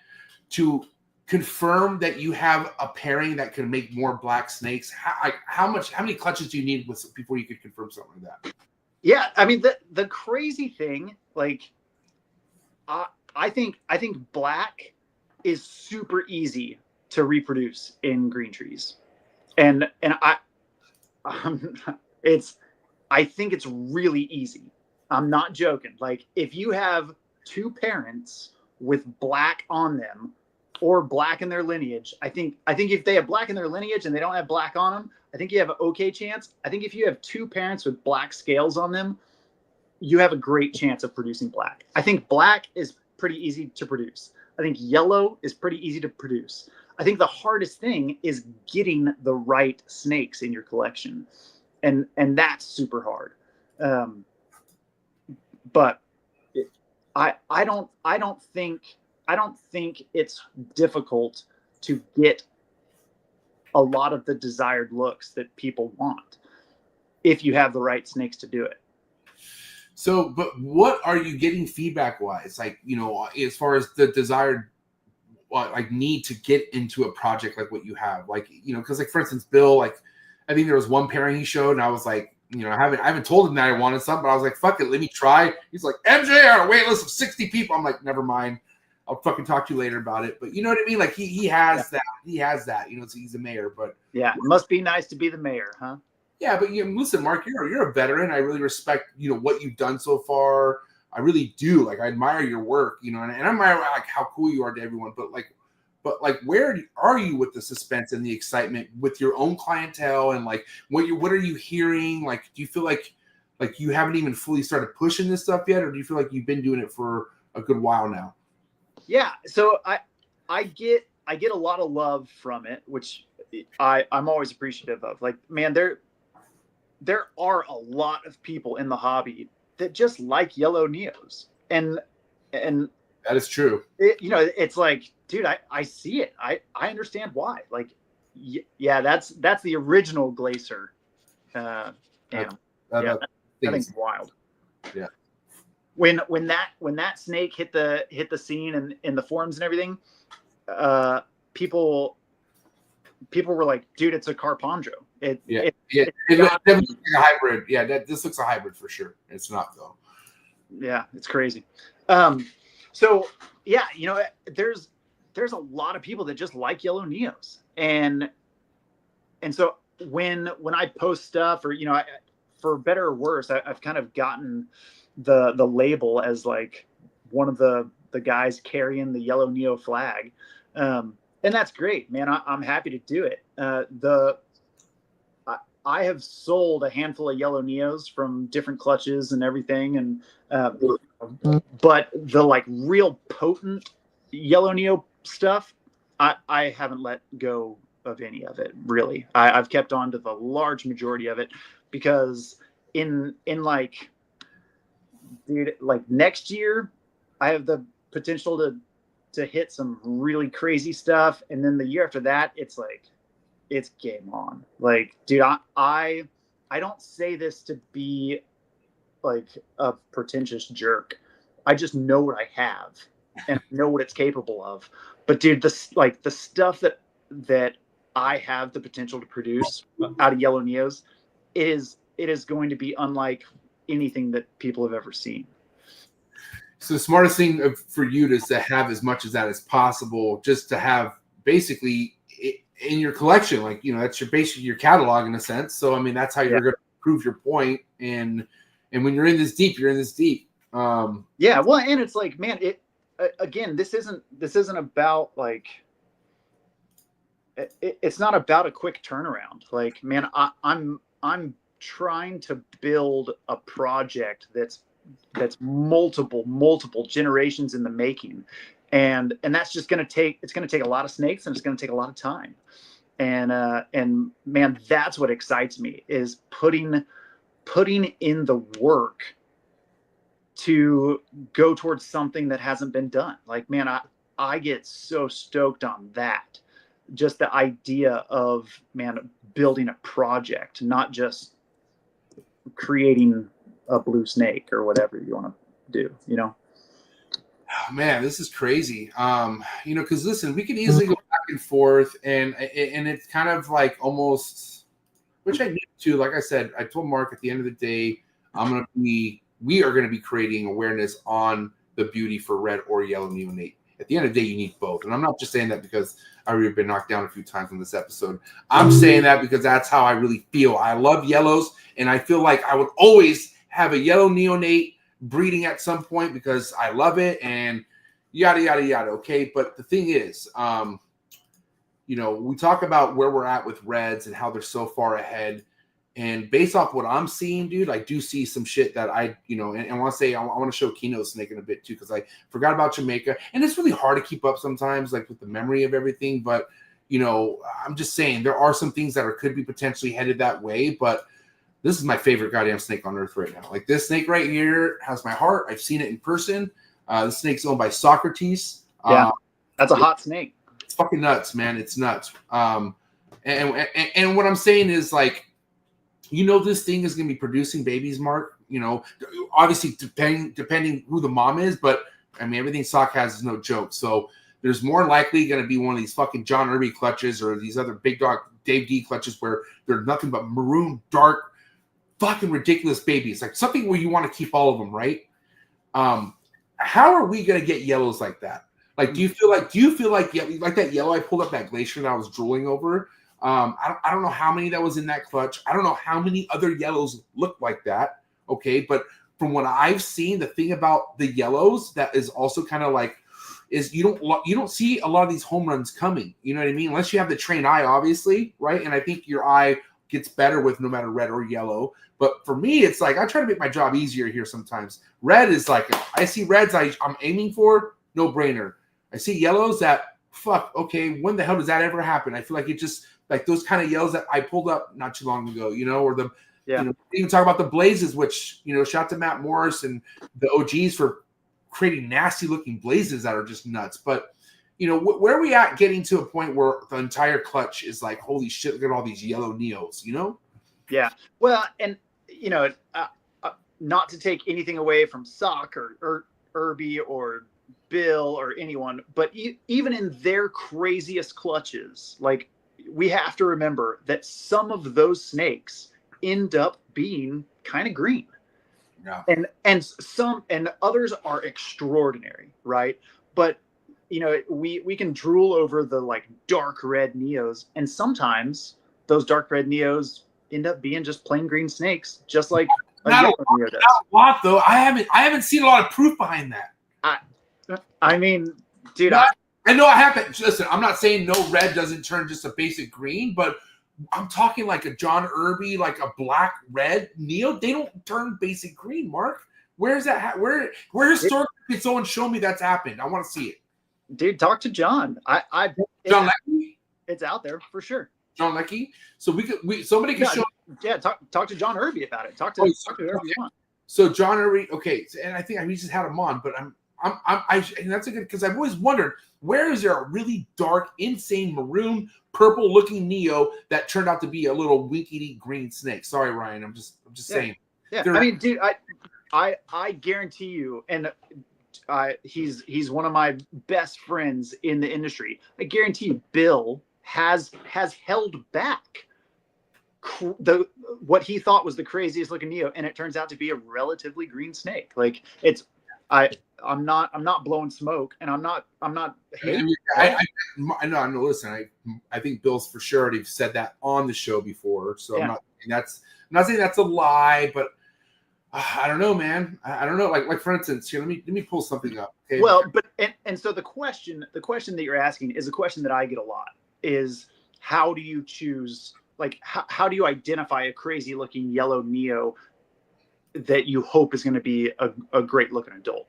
to confirm that you have a pairing that can make more black snakes, how many clutches do you need before you could confirm something like that? Yeah, I mean the crazy thing, like I think black is super easy to reproduce in green trees, and I think it's really easy. I'm not joking. Like if you have 2 parents with black on them, or black in their lineage. I think if they have black in their lineage and they don't have black on them, I think you have an okay chance. I think if you have two parents with black scales on them, you have a great chance of producing black. I think black is pretty easy to produce. I think yellow is pretty easy to produce. I think the hardest thing is getting the right snakes in your collection. And that's super hard. But I don't think it's difficult to get a lot of the desired looks that people want if you have the right snakes to do it. So, but what are you getting feedback wise? Like, you know, as far as the desired, like, need to get into a project like what you have, like, you know, because like, for instance, Bill, like, I think there was one pairing he showed and I was like, you know, I haven't told him that I wanted something, but I was like, fuck it, let me try. He's like, MJ on a wait list of 60 people. I'm like, never mind. I'll fucking talk to you later about it. But you know what I mean? Like he has that. He has that. You know, so he's the mayor. But yeah, it must be nice to be the mayor, huh? Yeah, but listen, Mark, you're a veteran. I really respect, you know, what you've done so far. I really do. Like, I admire your work, you know, and I admire like how cool you are to everyone. But like, where are you with the suspense and the excitement with your own clientele, and like what are you hearing? Like, do you feel like you haven't even fully started pushing this stuff yet, or do you feel like you've been doing it for a good while now? Yeah, so I get a lot of love from it, which I'm always appreciative of. Like, man, there are a lot of people in the hobby that just like yellow neos, and that is true. You know, it's like, dude, I see it. I understand why. Like, yeah, that's the original Glacier. That thing's wild. Yeah. When that snake hit the scene and in the forums and everything, people were like, dude, it's a Carpondro. It looks like a hybrid. Yeah, this looks a hybrid for sure. It's not though. Yeah, it's crazy. So yeah, you know, there's a lot of people that just like yellow neos, and so when I post stuff, or, you know, for better or worse, I've kind of gotten the label as like one of the guys carrying the yellow neo flag, and that's great, man. I'm happy to do it. I have sold a handful of yellow neos from different clutches and everything, and but the like real potent yellow neo stuff, I haven't let go of any of it, really. I've kept on to the large majority of it, because in like, dude, like next year I have the potential to hit some really crazy stuff, and then the year after that it's like, it's game on. Like, dude, I don't say this to be like a pretentious jerk. I just know what I have and know what it's capable of. But dude, the stuff that I have the potential to produce out of yellow neos, it is going to be unlike anything that people have ever seen. So the smartest thing for you is to have as much of that as possible, just to have basically in your collection. Like, you know, that's basically your catalog in a sense. So I mean, that's how you're going to prove your point. And when you're in this deep, you're in this deep. Yeah, well, and it's like, man, again, this isn't about like, it's not about a quick turnaround. Like, man, I'm trying to build a project that's multiple generations in the making, and that's just going to take a lot of snakes, and it's going to take a lot of time, and man, that's what excites me, is putting in the work to go towards something that hasn't been done. Like, man, I get so stoked on that, just the idea of, man, building a project, not just creating a blue snake or whatever you want to do, you know? Oh, man, this is crazy. You know, because listen, we can easily go back and forth, and it's kind of like almost, which I need to, like I said, I told Mark at the end of the day, we are going to be creating awareness on the beauty for red or yellow neonate. At the end of the day, you need both. And I'm not just saying that because I've already been knocked down a few times in this episode. I'm saying that because that's how I really feel. I love yellows, and I feel like I would always have a yellow neonate breeding at some point because I love it. And, yada yada yada. Okay, but the thing is, we talk about where we're at with reds and how they're so far ahead. And based off what I'm seeing, dude, I do see some shit that I want to say, I want to show Keno Snake in a bit too, because I forgot about Jamaica. And it's really hard to keep up sometimes, like with the memory of everything. But, I'm just saying there are some things that could be potentially headed that way. But this is my favorite goddamn snake on earth right now. Like this snake right here has my heart. I've seen it in person. This snake's owned by Socrates. Yeah, that's a hot snake. It's fucking nuts, man. It's nuts. And what I'm saying is like, this thing is going to be producing babies, Mark. Obviously depending who the mom is, but I mean everything Sock has is no joke. So there's more likely going to be one of these fucking John Irby clutches or these other big dog Dave D clutches where they're nothing but maroon, dark, fucking ridiculous babies. Like something where you want to keep all of them, right? How are we going to get yellows like that? Like, do you feel like that yellow I pulled up that glacier that I was drooling over? I don't know how many that was in that clutch. I don't know how many other yellows look like that. Okay. But from what I've seen, the thing about the yellows that is also kind of like, is you don't see a lot of these home runs coming. You know what I mean? Unless you have the trained eye, obviously. Right. And I think your eye gets better with no matter red or yellow. But for me, it's like, I try to make my job easier here sometimes. Red is like, I see reds I'm aiming for, no brainer. I see yellows that, fuck, okay, when the hell does that ever happen? I feel like it just, like those kind of yellows that I pulled up not too long ago, or the, even talk about the blazes, which, shout out to Matt Morris and the OGs for creating nasty looking blazes that are just nuts. But, where are we at getting to a point where the entire clutch is like, holy shit, look at all these yellow Neos, Yeah. Well, and, not to take anything away from Sock or Irby or Bill or anyone, but even in their craziest clutches, like, we have to remember that some of those snakes end up being kind of green. Yeah. And others are extraordinary, right? But we can drool over the like dark red Neos, and sometimes those dark red Neos end up being just plain green snakes, just like a yellow Neo does. Not a lot though. I haven't seen a lot of proof behind that. I mean, dude, I know I haven't. Listen, I'm not saying no red doesn't turn just a basic green, but I'm talking like a John Irby, like a black red Neo. They don't turn basic green, Mark. Where's that? Where historically can someone show me that's happened? I want to see it. Dude, talk to John. John Leckie? It's out there for sure. John Leckie. So somebody can show. Yeah, talk to John Irby about it. Talk to whoever you want. So John Irby, okay, and I think we just had him on, but and that's a good, because I've always wondered, where is there a really dark, insane maroon, purple looking Neo that turned out to be a little winky green snake? Sorry, Ryan, I'm just saying. Yeah, I mean, dude, I guarantee you, and he's one of my best friends in the industry. I guarantee you, Bill has held back what he thought was the craziest looking Neo, and it turns out to be a relatively green snake. Like, it's I'm not blowing smoke, and I'm not hating. I know. Listen, I think Bill's for sure already said that on the show before, so yeah. I'm not saying that's a lie, but I don't know, man. I don't know. Like for instance, here, let me pull something up. Okay? Well, but and so the question that you're asking is a question that I get a lot. Is how do you choose? Like, how do you identify a crazy looking yellow Neo that you hope is going to be a great looking adult?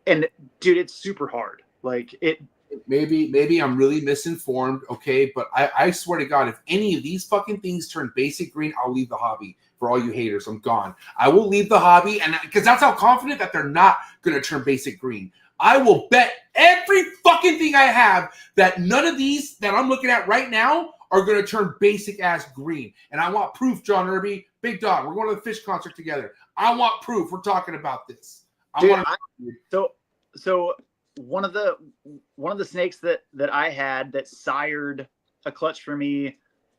And dude, it's super hard. Like, it. Maybe I'm really misinformed. Okay, but I swear to God, if any of these fucking things turn basic green, I'll leave the hobby. For all you haters, I'm gone. I will leave the hobby, and because that's how confident that they're not going to turn basic green. I will bet every fucking thing I have that none of these that I'm looking at right now are going to turn basic ass green. And I want proof, John Irby. Big dog, we're going to the fish concert together. I want proof. We're talking about this. So one of the snakes that I had that sired a clutch for me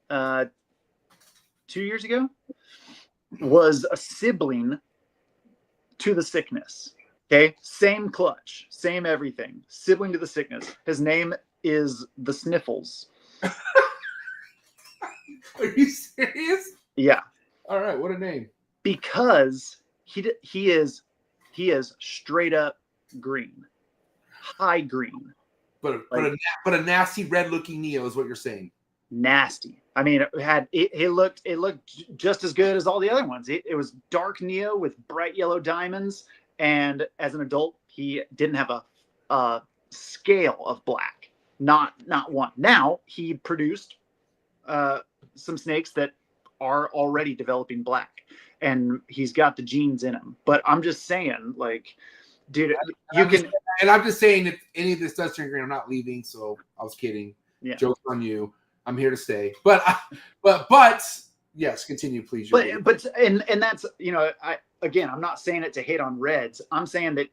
2 years ago was a sibling to the sickness. Okay, same clutch, same everything, sibling to the sickness. His name is the Sniffles. Are you serious? Yeah. All right, what a name. Because he is straight up green. high green. But a nasty red looking Neo is what you're saying. Nasty. I mean, it looked just as good as all the other ones. It was dark Neo with bright yellow diamonds, and as an adult, he didn't have a scale of black. Not one. Now he produced some snakes that are already developing black, and he's got the genes in him. But I'm just saying, like, dude, I'm just saying, if any of this does turn green, I'm not leaving. So I was kidding. Yeah. Joke's on you. I'm here to stay. But yes, continue, please. But that's, I'm not saying it to hate on reds. I'm saying that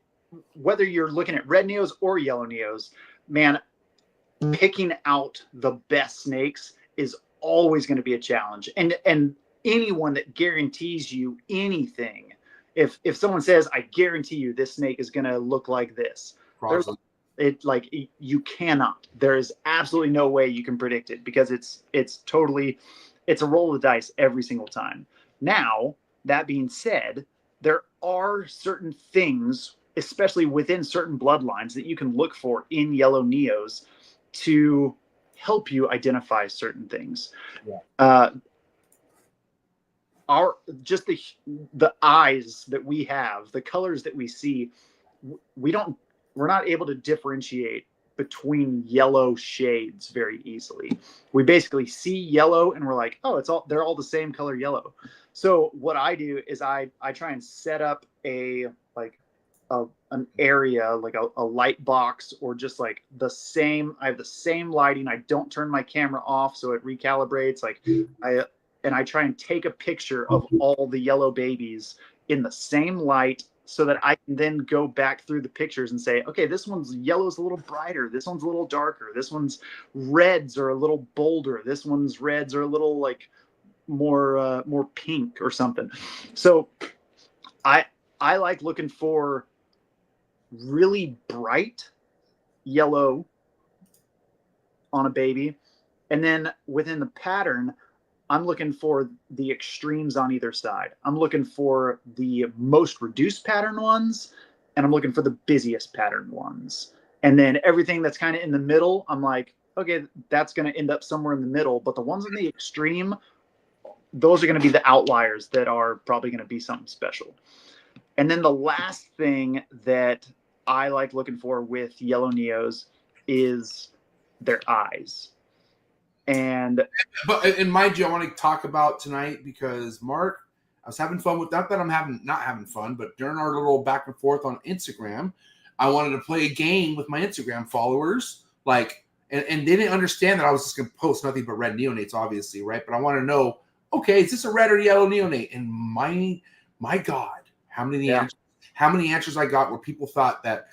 whether you're looking at red Neos or yellow Neos, man, picking out the best snakes is always going to be a challenge. And anyone that guarantees you anything, if someone says, I guarantee you this snake is going to look like this, you cannot. There is absolutely no way you can predict it, because it's a roll of the dice every single time. Now, that being said, there are certain things, especially within certain bloodlines, that you can look for in yellow Neos to help you identify certain things. Yeah. The eyes that we have, the colors that we see, we're not able to differentiate between yellow shades very easily. We basically see yellow and we're like, oh, they're all the same color yellow. So what I do is I try and set up an area, like a light box, or just like I have the same lighting. I don't turn my camera off, so it recalibrates. I try and take a picture of all the yellow babies in the same light, so that I can then go back through the pictures and say, okay, this one's yellow's a little brighter. This one's a little darker. This one's reds are a little bolder. This one's reds are a little like more pink or something. So I like looking for really bright yellow on a baby. And then within the pattern, I'm looking for the extremes on either side. I'm looking for the most reduced pattern ones, and I'm looking for the busiest pattern ones. And then everything that's kind of in the middle, I'm like, okay, that's going to end up somewhere in the middle. But the ones in the extreme, those are going to be the outliers that are probably going to be something special. And then the last thing that I like looking for with yellow Neos is their eyes. And mind you, I want to talk about tonight, because Mark, I was having fun with, not that I'm not having fun, but during our little back and forth on Instagram, I wanted to play a game with my Instagram followers, and they didn't understand that I was just going to post nothing but red neonates, obviously, right? But I want to know, okay, is this a red or yellow neonate? And my God, how many answers I got where people thought that,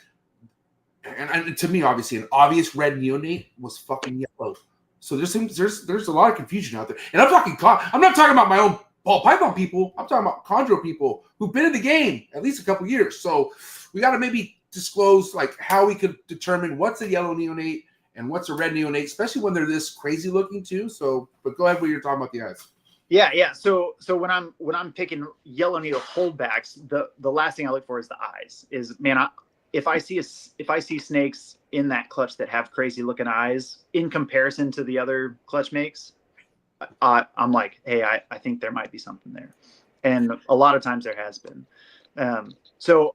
and to me, obviously, an obvious red neonate was fucking yellow. So there's a lot of confusion out there, and I'm not talking about my own ball python people. I'm talking about chondro people who've been in the game at least a couple years. So we got to maybe disclose how we could determine what's a yellow neonate and what's a red neonate, especially when they're this crazy looking too. So, but go ahead when you're talking about the eyes. Yeah. So when I'm picking yellow Neo holdbacks, the last thing I look for is the eyes. If I see snakes in that clutch that have crazy looking eyes in comparison to the other clutch makes, I'm like, hey, I think there might be something there. And a lot of times there has been. So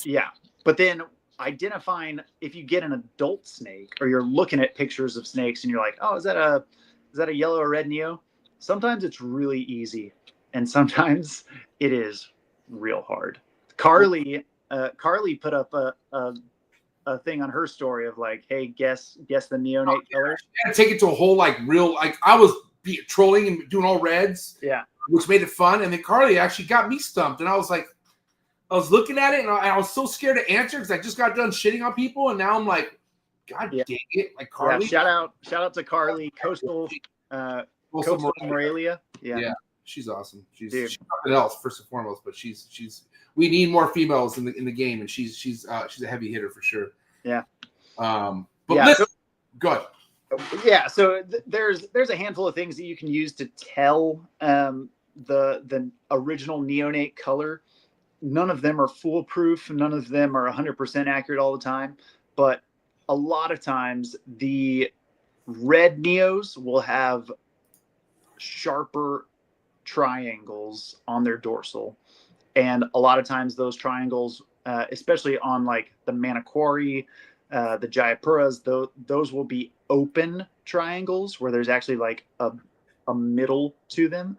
yeah, but then identifying, if you get an adult snake or you're looking at pictures of snakes and you're like, oh, is that a yellow or red Neo? Sometimes it's really easy, and sometimes it is real hard. Carly put up a thing on her story of like, hey, guess the neonate color. I had to take it to a whole I was trolling and doing all reds, which made it fun. And then Carly actually got me stumped, and I was looking at it, and I was so scared to answer because I just got done shitting on people, and now I'm like, God dang it, like Carly. Yeah, shout out to Carly, Coastal Morelia. Yeah, she's awesome. She's something else first and foremost, but she's. We need more females in the game, and she's a heavy hitter for sure. Yeah. Good. Yeah. So there's a handful of things that you can use to tell the original neonate color. None of them are foolproof. None of them are 100% accurate all the time. but a lot of times the red neos will have sharper triangles on their dorsal. And a lot of times those triangles, especially on like the Maniquari, the Jayapuras, those will be open triangles where there's actually like a middle to them.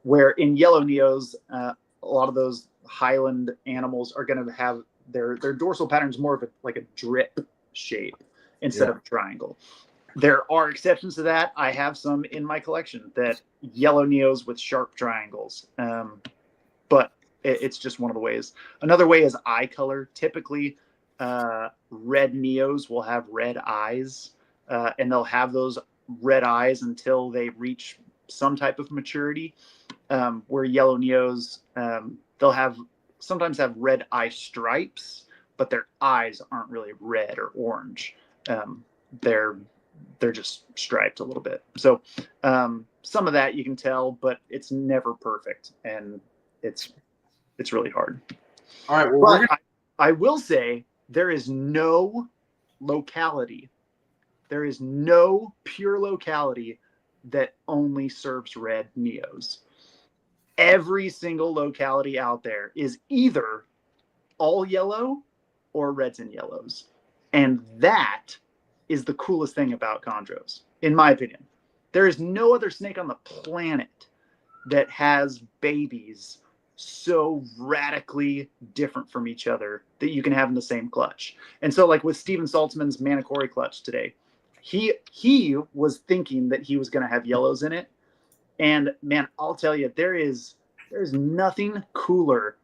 Where in yellow neos, a lot of those highland animals are going to have their dorsal patterns more of like a drip shape instead of a triangle. There are exceptions to that. I have some in my collection that yellow neos with sharp triangles. But it's just one of the ways. Another way is eye color. Typically, red neos will have red eyes, and they'll have those red eyes until they reach some type of maturity. Where yellow neos, they'll sometimes have red eye stripes, but their eyes aren't really red or orange. They're just striped a little bit. So some of that you can tell, but it's never perfect, and it's really hard. All right. Well, but I will say there is no locality. There is no pure locality that only serves red neos. Every single locality out there is either all yellow or reds and yellows. And that is the coolest thing about chondros, in my opinion. There is no other snake on the planet that has babies so radically different from each other that you can have in the same clutch. And so like with Steven Saltzman's Maniquari clutch today, he was thinking that he was going to have yellows in it. And man, I'll tell you, there's nothing cooler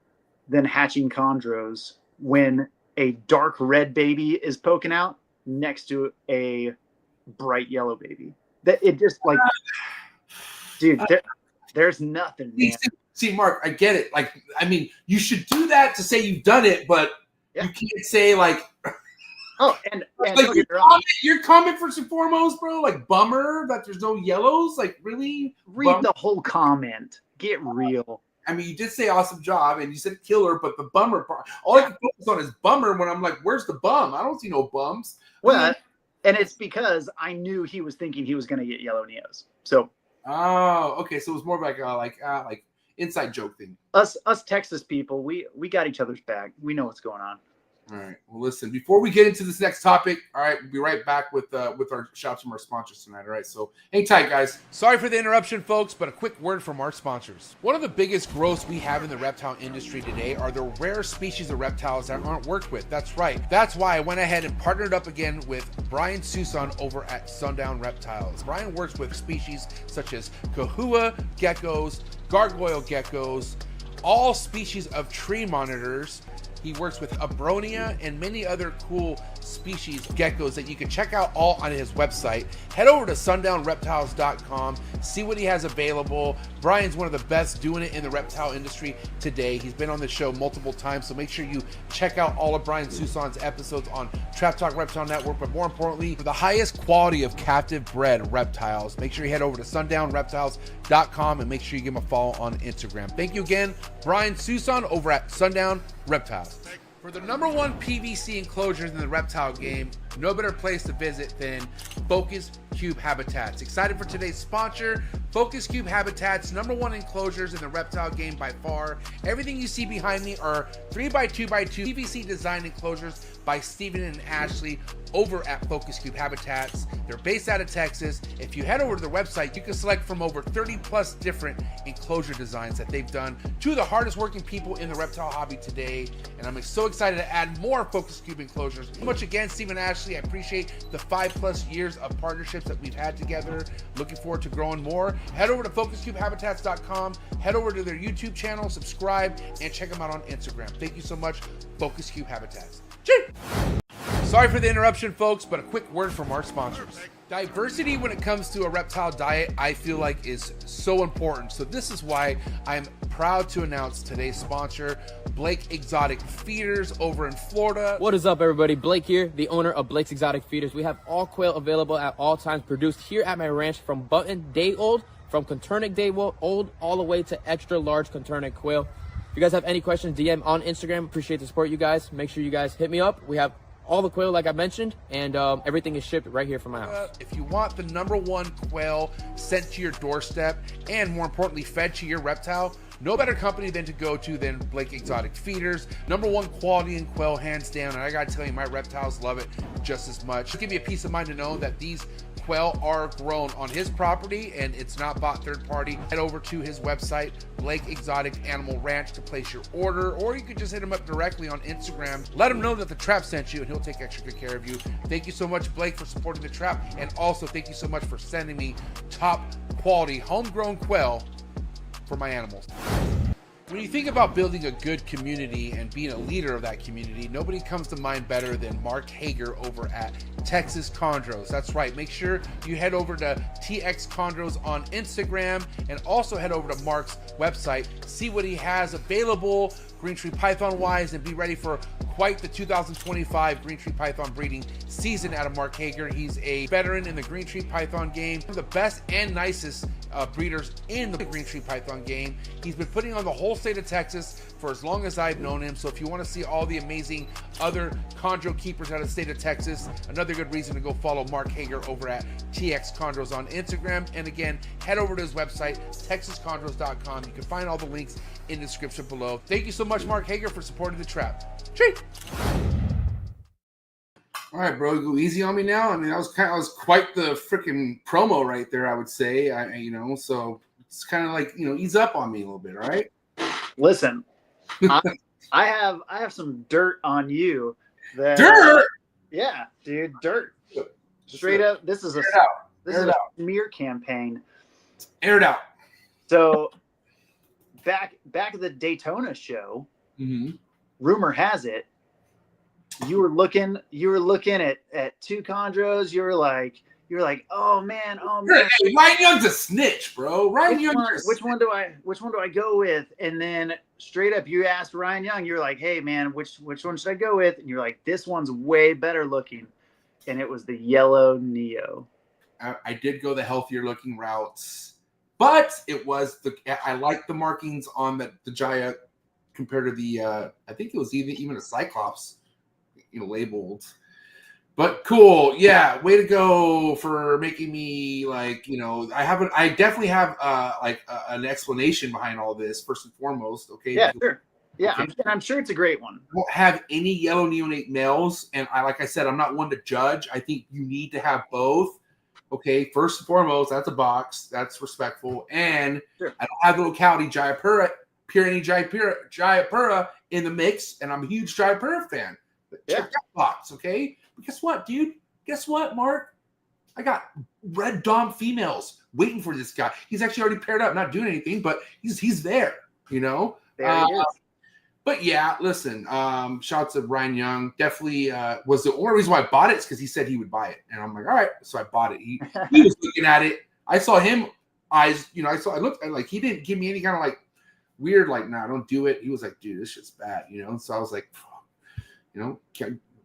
than hatching chondros when a dark red baby is poking out next to a bright yellow baby. That it just like, dude, there's nothing, man. See, Mark, I get it. Like, I mean, you should do that to say you've done it, but you can't say like. Oh, and like your comment first and foremost, bro. Like, bummer that there's no yellows. Like, really? Read the whole comment. Get real. I mean, you did say awesome job, and you said killer, but the bummer part. All I can focus on is bummer when I'm like, where's the bum? I don't see no bums. Well, and it's because I knew he was thinking he was going to get yellow neos. So. Oh, okay. So it was more like inside joke thing. Us Texas people, we got each other's back. We know what's going on. All right. Well, listen, before we get into this next topic, all right, we'll be right back with our shouts from our sponsors tonight. All right. So hang tight, guys. Sorry for the interruption, folks, but a quick word from our sponsors. One of the biggest growths we have in the reptile industry today are the rare species of reptiles that aren't worked with. That's right. That's why I went ahead and partnered up again with Brian Susan over at SUNDOWN Reptiles. Brian works with species such as kahua geckos, gargoyle geckos, all species of tree monitors. He works with Abronia and many other cool species geckos that you can check out all on his website. Head over to sundownreptiles.com, see what he has available. Brian's one of the best doing it in the reptile industry today. He's been on the show multiple times, so make sure you check out all of Brian Susan's episodes on Trap Talk Reptile Network. But more importantly, for the highest quality of captive bred reptiles, make sure you head over to sundownreptiles.com and make sure you give him a follow on Instagram. Thank you again, Brian Susan over at Sundown Reptiles. For the #1 PVC enclosures in the reptile game, no better place to visit than Focus Cube Habitats. Excited for today's sponsor, Focus Cube Habitats, #1 enclosures in the reptile game by far. Everything you see behind me are 3x2x2 PVC designed enclosures by Steven and Ashley over at Focus Cube Habitats. They're based out of Texas. If you head over to their website, you can select from over 30 plus different enclosure designs that they've done. Two of the hardest working people in the reptile hobby today, and I'm so excited to add more Focus Cube enclosures. So much again, Steven and Ashley. I appreciate the 5+ years of partnerships that we've had together. Looking forward to growing more. Head over to FocusCubeHabitats.com. Head over to their YouTube channel, subscribe, and check them out on Instagram. Thank you so much, Focus Cube Habitats. Cheers! Sorry for the interruption, folks, but a quick word from our sponsors. Diversity when it comes to a reptile diet, I feel like is so important. So this is why I'm proud to announce today's sponsor, Blake Exotic Feeders over in Florida. What is up, everybody? Blake here, the owner of Blake's Exotic Feeders. We have all quail available at all times, produced here at my ranch from button day old, from Coturnic day old all the way to extra large Coturnic quail. If you guys have any questions, DM on Instagram. Appreciate the support, you guys. Make sure you guys hit me up. We have all the quail, like I mentioned, and everything is shipped right here from my house. If you want the #1 quail sent to your doorstep and more importantly fed to your reptile, no better company than to go to than Blake Exotic Feeders. #1 quality in quail, hands down, and I gotta tell you, my reptiles love it just as much. It'll give you a peace of mind to know that these quail are grown on his property and it's not bought third party. Head over to his website, Blake Exotic Animal Ranch, to place your order, or you could just hit him up directly on Instagram. Let him know that the Trap sent you and he'll take extra good care of you. Thank you so much, Blake, for supporting the Trap, and also thank you so much for sending me top quality homegrown quail for my animals. When you think about building a good community and being a leader of that community, nobody comes to mind better than Mark Heger over at Texas Chondros. That's right. Make sure you head over to TX Chondros on Instagram and also head over to Mark's website. See what he has available green tree python wise, and be ready for quite the 2025 green tree python breeding season out of Mark Heger. He's a veteran in the green tree python game, one of the best and nicest breeders in the green tree python game. He's been putting on the whole state of Texas for as long as I've known him. So if you want to see all the amazing other chondro keepers out of the state of Texas, another good reason to go follow Mark Heger over at TX Chondros on Instagram. And again, head over to his website, texaschondros.com. You can find all the links in the description below. Thank you so much, Mark Heger, for supporting the Trap. Cheers. All right, bro, go easy on me now. I mean, that was quite the freaking promo right there, I would say. So it's kind of like, ease up on me a little bit, all right? Listen, I have some dirt on you. Dirt? Yeah, dude, dirt. Straight up, this is a smear campaign. Air it out. So back at the Daytona show, rumor has it, you were looking at two chondros. You were like, oh man. Hey, Ryan Young's a snitch, bro. Which one do I go with? And then straight up, you asked Ryan Young. You're like, hey man, which one should I go with? And you're like, this one's way better looking, and it was the yellow Neo. I did go the healthier looking routes, but it was I like the markings on the Jaya compared to the I think it was even a Cyclops, labeled. But cool, yeah. Way to go for making me I definitely have an explanation behind all this first and foremost. Okay. Yeah, sure. Yeah, okay. I'm sure it's a great one. Won't have any yellow neonate males, and like I said, I'm not one to judge. I think you need to have both. Okay, first and foremost, that's a box. That's respectful, and sure. I don't have the locality Jayapura in the mix, and I'm a huge Jayapura fan. Check that box, okay? But guess what, dude? Guess what, Mark? I got red dom females waiting for this guy. He's actually already paired up, not doing anything, but he's there, There he is. But yeah, listen, shouts to Ryan Young. Definitely was the only reason why I bought it is because he said he would buy it. And I'm like, all right. So I bought it. He was looking at it. I saw him eyes, I looked at he didn't give me any kind of weird, nah, don't do it. He was like, dude, this shit's bad, So I was like,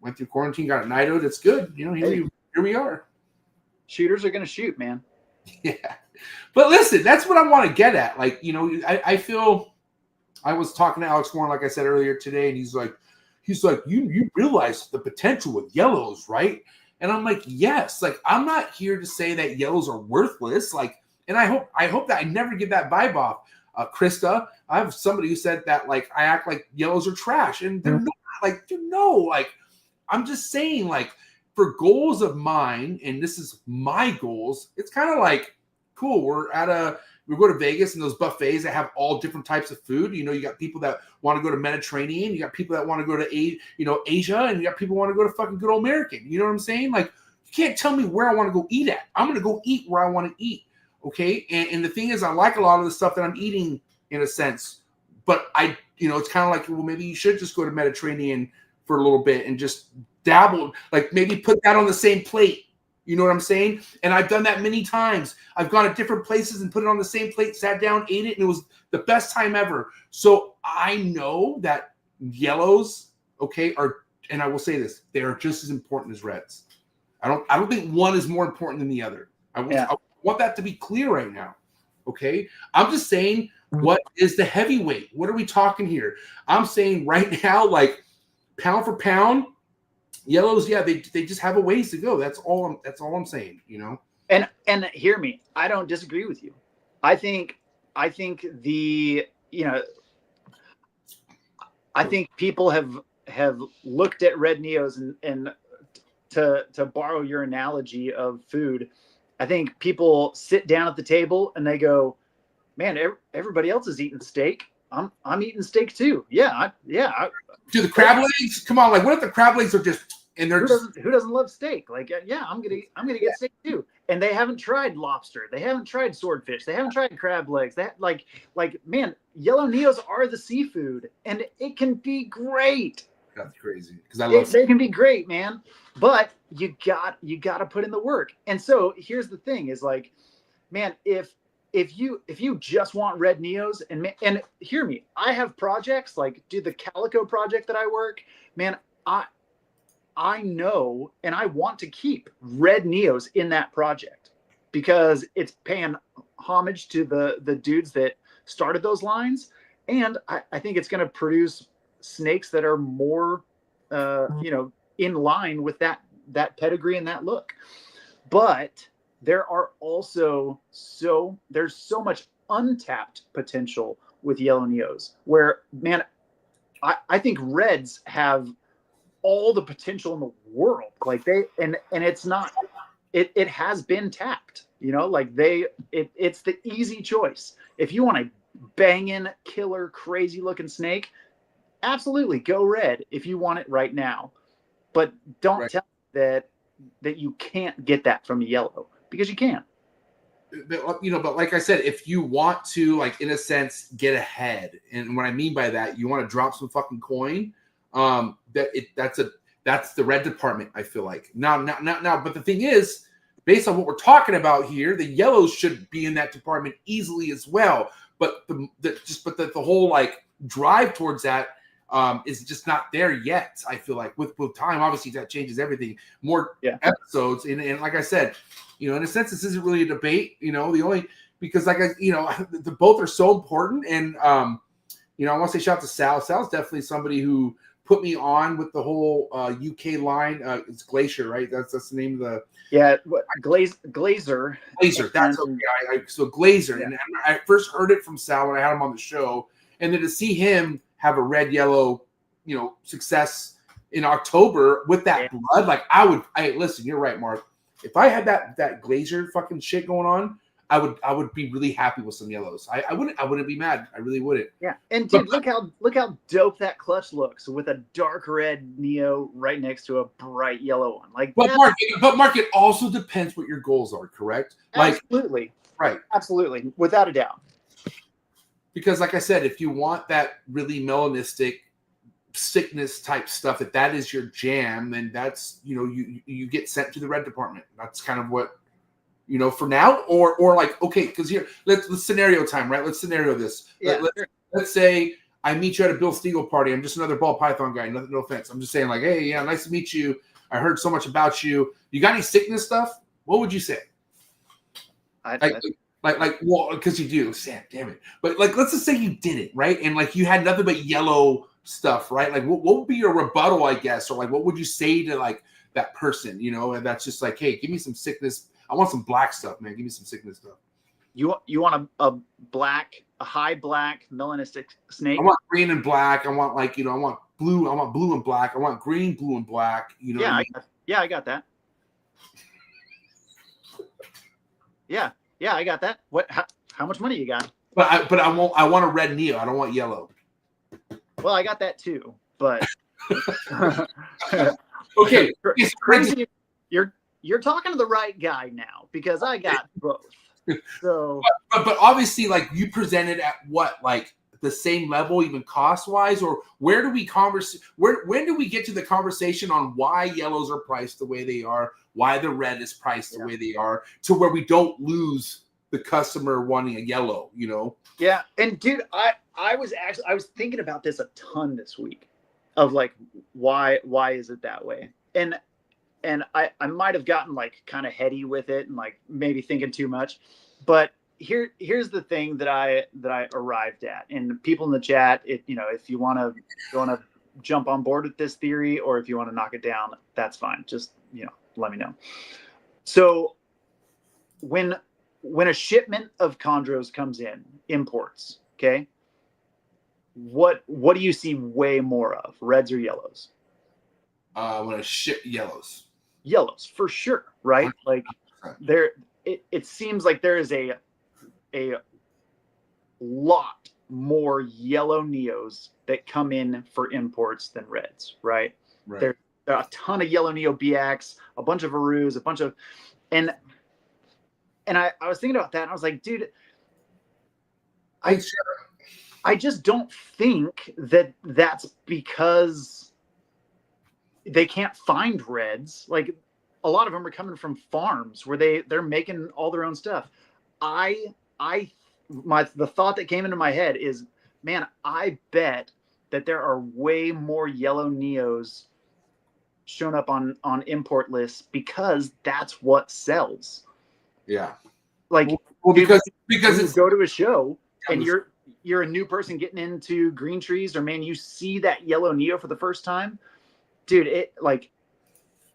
went through quarantine, got a nidoed. It's good. Here we are. Shooters are going to shoot, man. Yeah. But listen, that's what I want to get at. I feel I was talking to Alex Warren, like I said earlier today, and he's like, you realize the potential with yellows, right? And I'm like, yes. I'm not here to say that yellows are worthless. And I hope that I never get that vibe off. Krista, I have somebody who said that I act like yellows are trash, and they're not. I'm just saying, for goals of mine, and this is my goals, it's kind of cool. We go to Vegas and those buffets that have all different types of food. You got people that want to go to Mediterranean, you got people that want to go to Asia, and you got people who want to go to fucking good old American. You know what I'm saying? You can't tell me where I want to go eat at. I'm gonna go eat where I want to eat. Okay. And the thing is, I like a lot of the stuff that I'm eating in a sense, but it's kind of well, maybe you should just go to Mediterranean for a little bit and just dabble, maybe put that on the same plate. You know what I'm saying? And I've done that many times. I've gone to different places and put it on the same plate, sat down, ate it, and it was the best time ever. So I know that yellows, and I will say this, they are just as important as reds. I don't think one is more important than the other. I want that to be clear right now. Okay. I'm just saying What is the heavyweight? What are we talking here? I'm saying right now, like pound for pound, yellows, yeah, they just have a ways to go. That's all I'm saying, you know. And hear me, I don't disagree with you. I think the, you know, I think people have looked at red neos and to borrow your analogy of food, I think people sit down at the table and they go, man, everybody else is eating steak. I'm eating steak too. Yeah. Do the crab legs? Come on, like what if the crab legs are just and they're who doesn't love steak? Like, yeah, I'm gonna get steak too. And they haven't tried lobster. They haven't tried swordfish. They haven't tried crab legs. That like man, yellow neos are the seafood, and it can be great. That's crazy because I love they can be great, man. But you got to put in the work. And so here's the thing: is like, man, if you just want red neos and hear me, I have projects like the Calico project that I work, man, I know and I want to keep red neos in that project because it's paying homage to the dudes that started those lines. And I think it's going to produce snakes that are more, in line with that pedigree and that look. But there are also there's so much untapped potential with yellow neos where, man, I think reds have all the potential in the world. Like and it's not, it has been tapped, you know, like it's the easy choice. If you want a banging killer, crazy looking snake, absolutely go red if you want it right now. But don't tell me that you can't get that from yellow, because you can. But like I said, if you want to, like, in a sense, get ahead, and what I mean by that, you want to drop some fucking coin, that's the red department, I feel like. Now, but the thing is, based on what we're talking about here, the yellows should be in that department easily as well. But the whole like drive towards that is just not there yet. I feel like with time, obviously that changes everything. More episodes, and like I said, you know, in a sense, this isn't really a debate. You know, because the both are so important. And I want to say shout out to Sal. Sal's definitely somebody who put me on with the whole UK line. It's Glacier, right? That's the name of the Glazer. Glazer. That's okay. So Glazer, and I first heard it from Sal when I had him on the show, and then to see him have a red yellow, success in October with that blood, like listen, you're right, Mark. If I had that Glazer fucking shit going on, I would be really happy with some yellows. I wouldn't be mad. I really wouldn't. Yeah. And dude, look how dope that clutch looks with a dark red neo right next to a bright yellow one. Like, but Mark, it also depends what your goals are, correct? Absolutely. Right. Absolutely. Without a doubt. Because like I said, if you want that really melanistic sickness type stuff, if that is your jam, then that's, you get sent to the red department. That's kind of what, for now, or like, okay, because here, let's scenario time, right? Let's scenario this. Yeah. Let's say I meet you at a Bill Stiegel party. I'm just another ball python guy. No offense. I'm just saying, like, hey, yeah, nice to meet you. I heard so much about you. You got any sickness stuff? What would you say? Well, because you do. Sam, damn it. But like, let's just say you didn't, right? And like, you had nothing but yellow stuff, right? Like, what would be your rebuttal, I guess, or like, what would you say to like that person, and that's just like, hey, give me some sickness. I want some black stuff, man. Give me some sickness stuff. You want a high black melanistic snake? I want green and black. I want I want blue. I want blue and black. I want green, blue, and black. I got that. Yeah, I got that. How much money you got? But I want a red neo. I don't want yellow. Well, I got that too, but okay. It's crazy. You're talking to the right guy now, because I got both. So, but obviously, like, you presented at what, like, the same level, even cost wise, or where do we when do we get to the conversation on why yellows are priced the way they are, why the red is priced the way they are, to where we don't lose the customer wanting a yellow, Yeah, and dude, I was thinking about this a ton this week, of like, why is it that way, and I might have gotten like kind of heady with it and like maybe thinking too much, but here's the thing that I arrived at, and people in the chat, if you want to jump on board with this theory, or if you want to knock it down, that's fine. Just let me know. So when a shipment of chondros comes in, imports, okay, what do you see way more of, reds or yellows? When a ship yellows For sure, right? Like it seems like there is a lot more yellow neos that come in for imports than reds, right? There are a ton of yellow neo BX, a bunch of Arus, a bunch of, and I was thinking about that, and I was like, dude, I just don't think that that's because they can't find reds. Like, a lot of them are coming from farms where they're making all their own stuff. The thought that came into my head is, man, I bet that there are way more yellow neos shown up on import lists because that's what sells. Yeah. Like, well, because you go to a show and you're a new person getting into green trees, or man, you see that yellow neo for the first time, dude, it like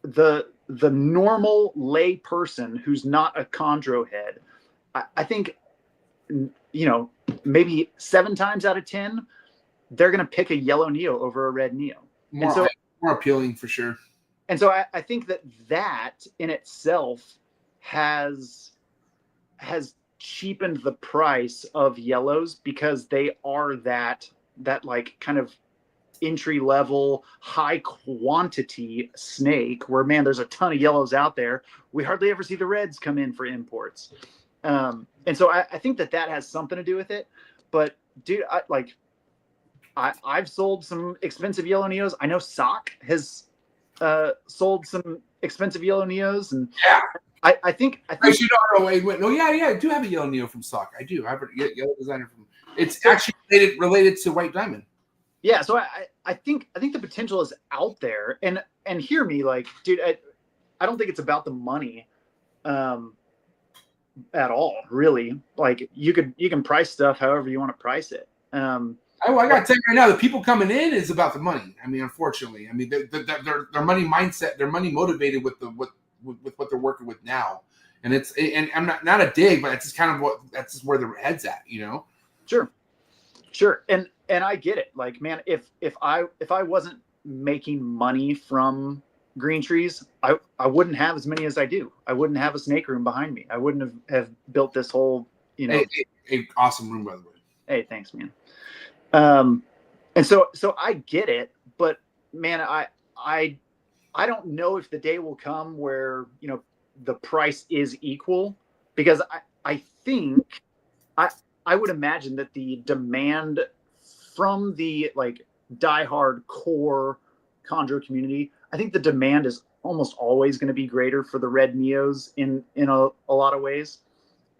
the normal lay person who's not a chondro head, I think, maybe 7 times out of 10, they're going to pick a yellow neo over a red neo. More appealing for sure. And so I think that in itself has cheapened the price of yellows, because they are that like kind of entry level, high quantity snake where, man, there's a ton of yellows out there. We hardly ever see the reds come in for imports. And so I think that has something to do with it. But dude, I've sold some expensive yellow neos. I know SOC has sold some expensive yellow neos, and yeah, I think I do have a yellow neo from SOC. I do. I have a yellow designer from. It's actually related to White Diamond. Yeah, so I think the potential is out there, and hear me, like, dude, I don't think it's about the money, at all, really. Like, you can price stuff however you want to price it. I got to tell you right now, the people coming in is about the money. I mean, unfortunately, their money mindset, they're money motivated with what they're working with now, and I'm not a dig, but that's just kind of that's just where their head's at, Sure, and I get it. Like, man, if I wasn't making money from green trees, I wouldn't have as many as I do. I wouldn't have a snake room behind me. I wouldn't have built this whole, Hey, awesome room, by the way. Hey, thanks, man. And so I get it, but man, I don't know if the day will come where, the price is equal, because I think I would imagine that the demand from the like diehard core chondro community, I think the demand is almost always going to be greater for the red neos in a lot of ways.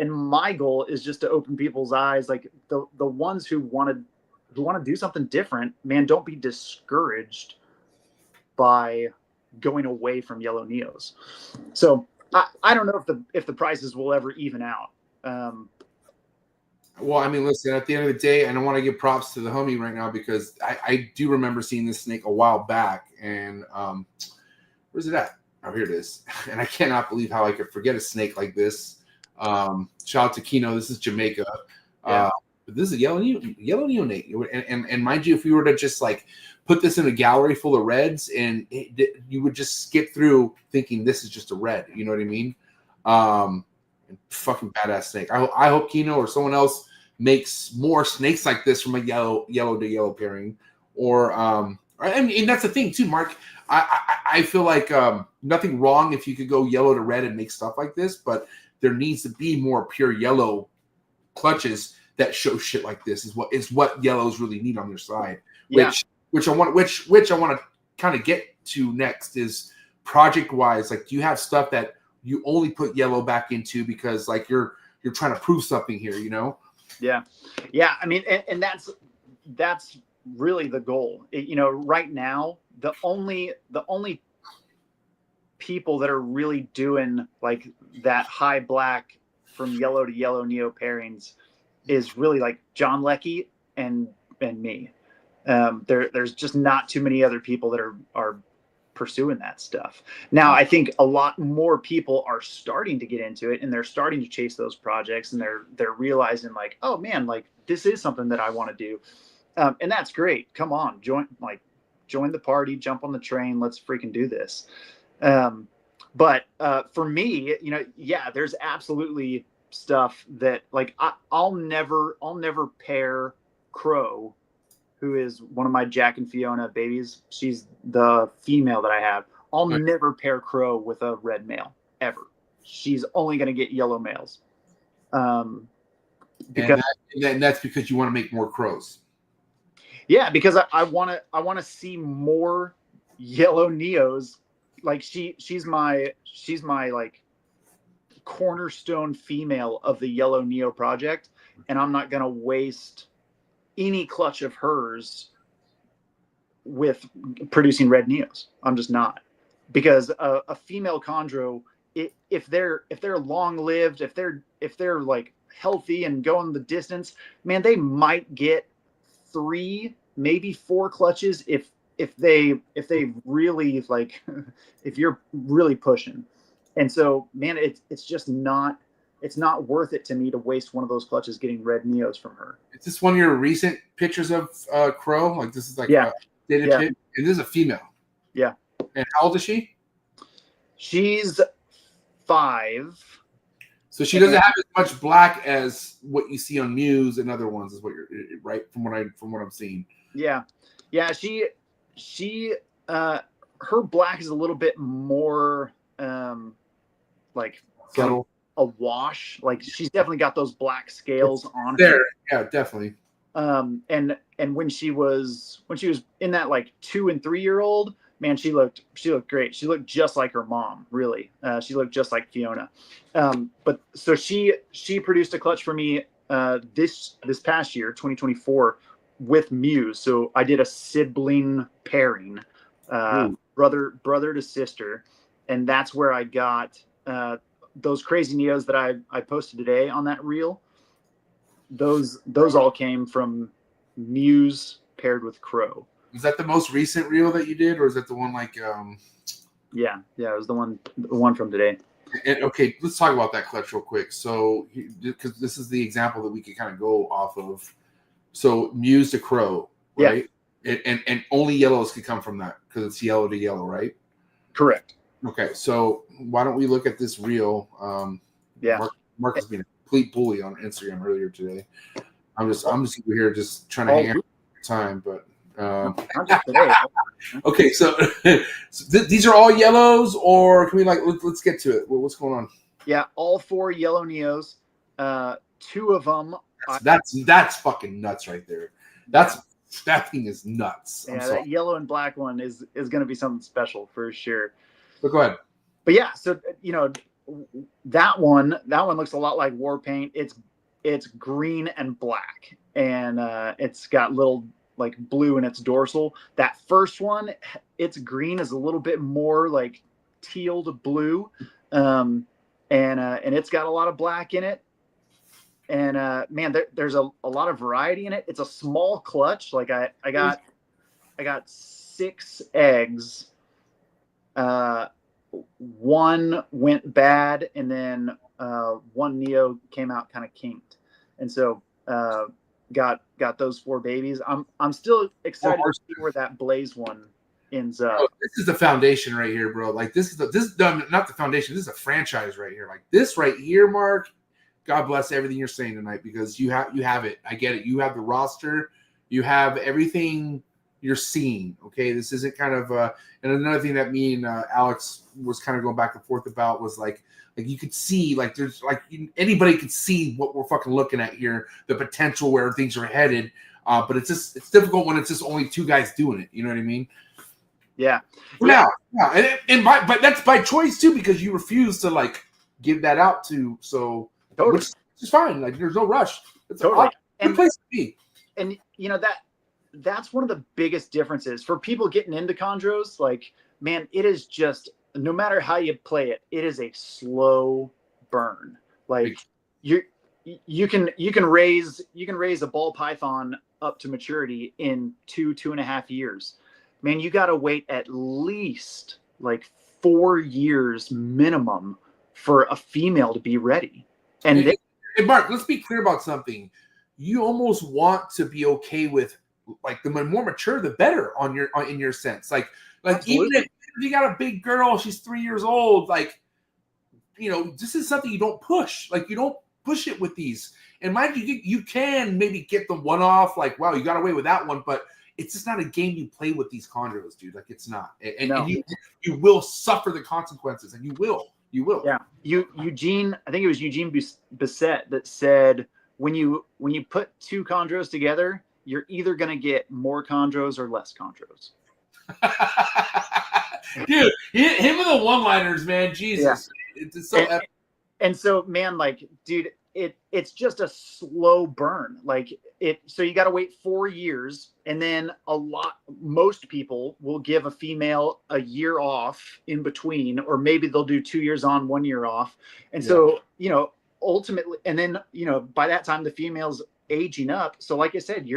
And my goal is just to open people's eyes, like the ones who want to do something different, man, don't be discouraged by going away from yellow neos. So I don't know if the prices will ever even out. Well, I mean, listen, at the end of the day, I don't want to give props to the homie right now, because I do remember seeing this snake a while back, and where's it at? Oh, here it is. And I cannot believe how I could forget a snake like this. Shout out to Kino. This is Jamaica. Yeah. But this is a yellow neonate. And mind you, if we were to just like put this in a gallery full of reds, and you would just skip through thinking this is just a red. You know what I mean? Fucking badass snake. I hope Kino or someone else makes more snakes like this from a yellow to yellow pairing. Or I mean, that's the thing too, Mark. I feel like nothing wrong if you could go yellow to red and make stuff like this, but there needs to be more pure yellow clutches that show shit like this. Is what yellows really need on their side. Yeah. Which I want to kind of get to next is project wise. Like, do you have stuff that you only put yellow back into because like you're trying to prove something here, Yeah. I mean, and that's really the goal. Right now, the only people that are really doing like that high black yellow to yellow neo pairings is really like John Leckie and me. There's just not too many other people that are pursuing that stuff. Now, I think a lot more people are starting to get into it, and they're starting to chase those projects, and they're realizing like, oh man, like this is something that I want to do. And that's great. Come on, join the party, jump on the train. Let's freaking do this. But for me, yeah, there's absolutely stuff that like I'll never pair Crow, who is one of my Jack and Fiona babies. She's the female that I have. I'll never pair Crow with a red male ever. She's only going to get yellow males. Because and that's because you want to make more crows. Yeah, because I want to see more yellow neos. Like she's my like cornerstone female of the yellow neo project, and I'm not going to waste any clutch of hers with producing red neos. I'm just not, because a female chondro, if they're long lived, if they're like healthy and going the distance, man, they might get 3, maybe 4 clutches if they really like if you're really pushing. And so, man, it's just not. It's not worth it to me to waste one of those clutches getting red neos from her. Is this one of your recent pictures of Crow? Like this is like yeah. Dated Yeah. and this is a female. Yeah. And how old is she? She's 5. So she doesn't have as much black as what you see on Muse and other ones, is what you're right from what I'm seeing. Yeah. Yeah, she her black is a little bit more like Subtle. A wash. Like she's definitely got those black scales on there. her. Yeah, definitely. And when she was in that like 2 and 3 year old, man, she looked great. She looked just like her mom, really. She looked just like Fiona. But so she produced a clutch for me this past year, 2024, with Muse. So I did a sibling pairing, brother to sister, and that's where I got those crazy neos that I posted today on that reel. Those all came from Muse paired with Crow. Is that the most recent reel that you did, or is that the one like Yeah, it was the one from today. And okay, let's talk about that clutch real quick. So, because this is the example that we could kind of go off of. So, Muse to Crow, right? Yeah. And only yellows could come from that because it's yellow to yellow, right? Correct. Okay, so why don't we look at this reel? Mark has been a complete bully on Instagram earlier today. I'm just over here just trying to hang out time, but okay, so these are all yellows, or can we let's get to it? What's going on? Yeah, all 4 yellow neos. 2 of them. That's fucking nuts right there. That thing is nuts. Yeah, that yellow and black one is going to be something special for sure. But go ahead. But yeah, so that one looks a lot like war paint. It's green and black, and it's got little like blue in its dorsal. That first one, its green is a little bit more like teal to blue, and it's got a lot of black in it. And man, there's a lot of variety in it. It's a small clutch. Like I got 6 eggs. 1 went bad, and then 1 neo came out kind of kinked, and so got those 4 babies. I'm still excited to see where that Blaze one ends up. Oh, this is the foundation right here, bro. Like this is not the foundation. This is a franchise right here. Like this right here, Mark. God bless everything you're saying tonight, because you have it. I get it. You have the roster. You have everything you're seeing. Okay, this isn't kind of and another thing that me and Alex was kind of going back and forth about was like you could see, like there's like anybody could see what we're fucking looking at here, the potential where things are headed. But it's difficult when it's just only 2 guys doing it. You know what I mean? Yeah. Now, but that's by choice too, because you refuse to like give that out to totally. Which is fine. Like there's no rush. It's totally. a good place to be. And that's one of the biggest differences for people getting into chondros. Like, man, it is just, no matter how you play it, it is a slow burn. Like you can raise a ball python up to maturity in 2.5 years. Man, you got to wait at least like 4 years minimum for a female to be ready. And hey, Mark, let's be clear about something. You almost want to be okay with, like, the more mature, the better in your sense. Like Absolutely. even if you got a big girl, she's 3 years old, like, you know, this is something you don't push. Like, you don't push it with these. And mind you, you can maybe get the one off, like, wow, you got away with that one, but it's just not a game you play with these chondros, dude. Like, it's not. And you will suffer the consequences, and you will. Yeah. Eugene, I think it was Eugene Bissett that said, when you put two chondros together, you're either going to get more chondros or less chondros. Dude, him with the one-liners, man. Jesus. Yeah. It's so epic. And so, man, like, dude, it's just a slow burn. Like, so you got to wait 4 years, and then most people will give a female a year off in between, or maybe they'll do 2 years on, 1 year off. And so, you know, ultimately, and then, you know, by that time the female's aging up. So like I said,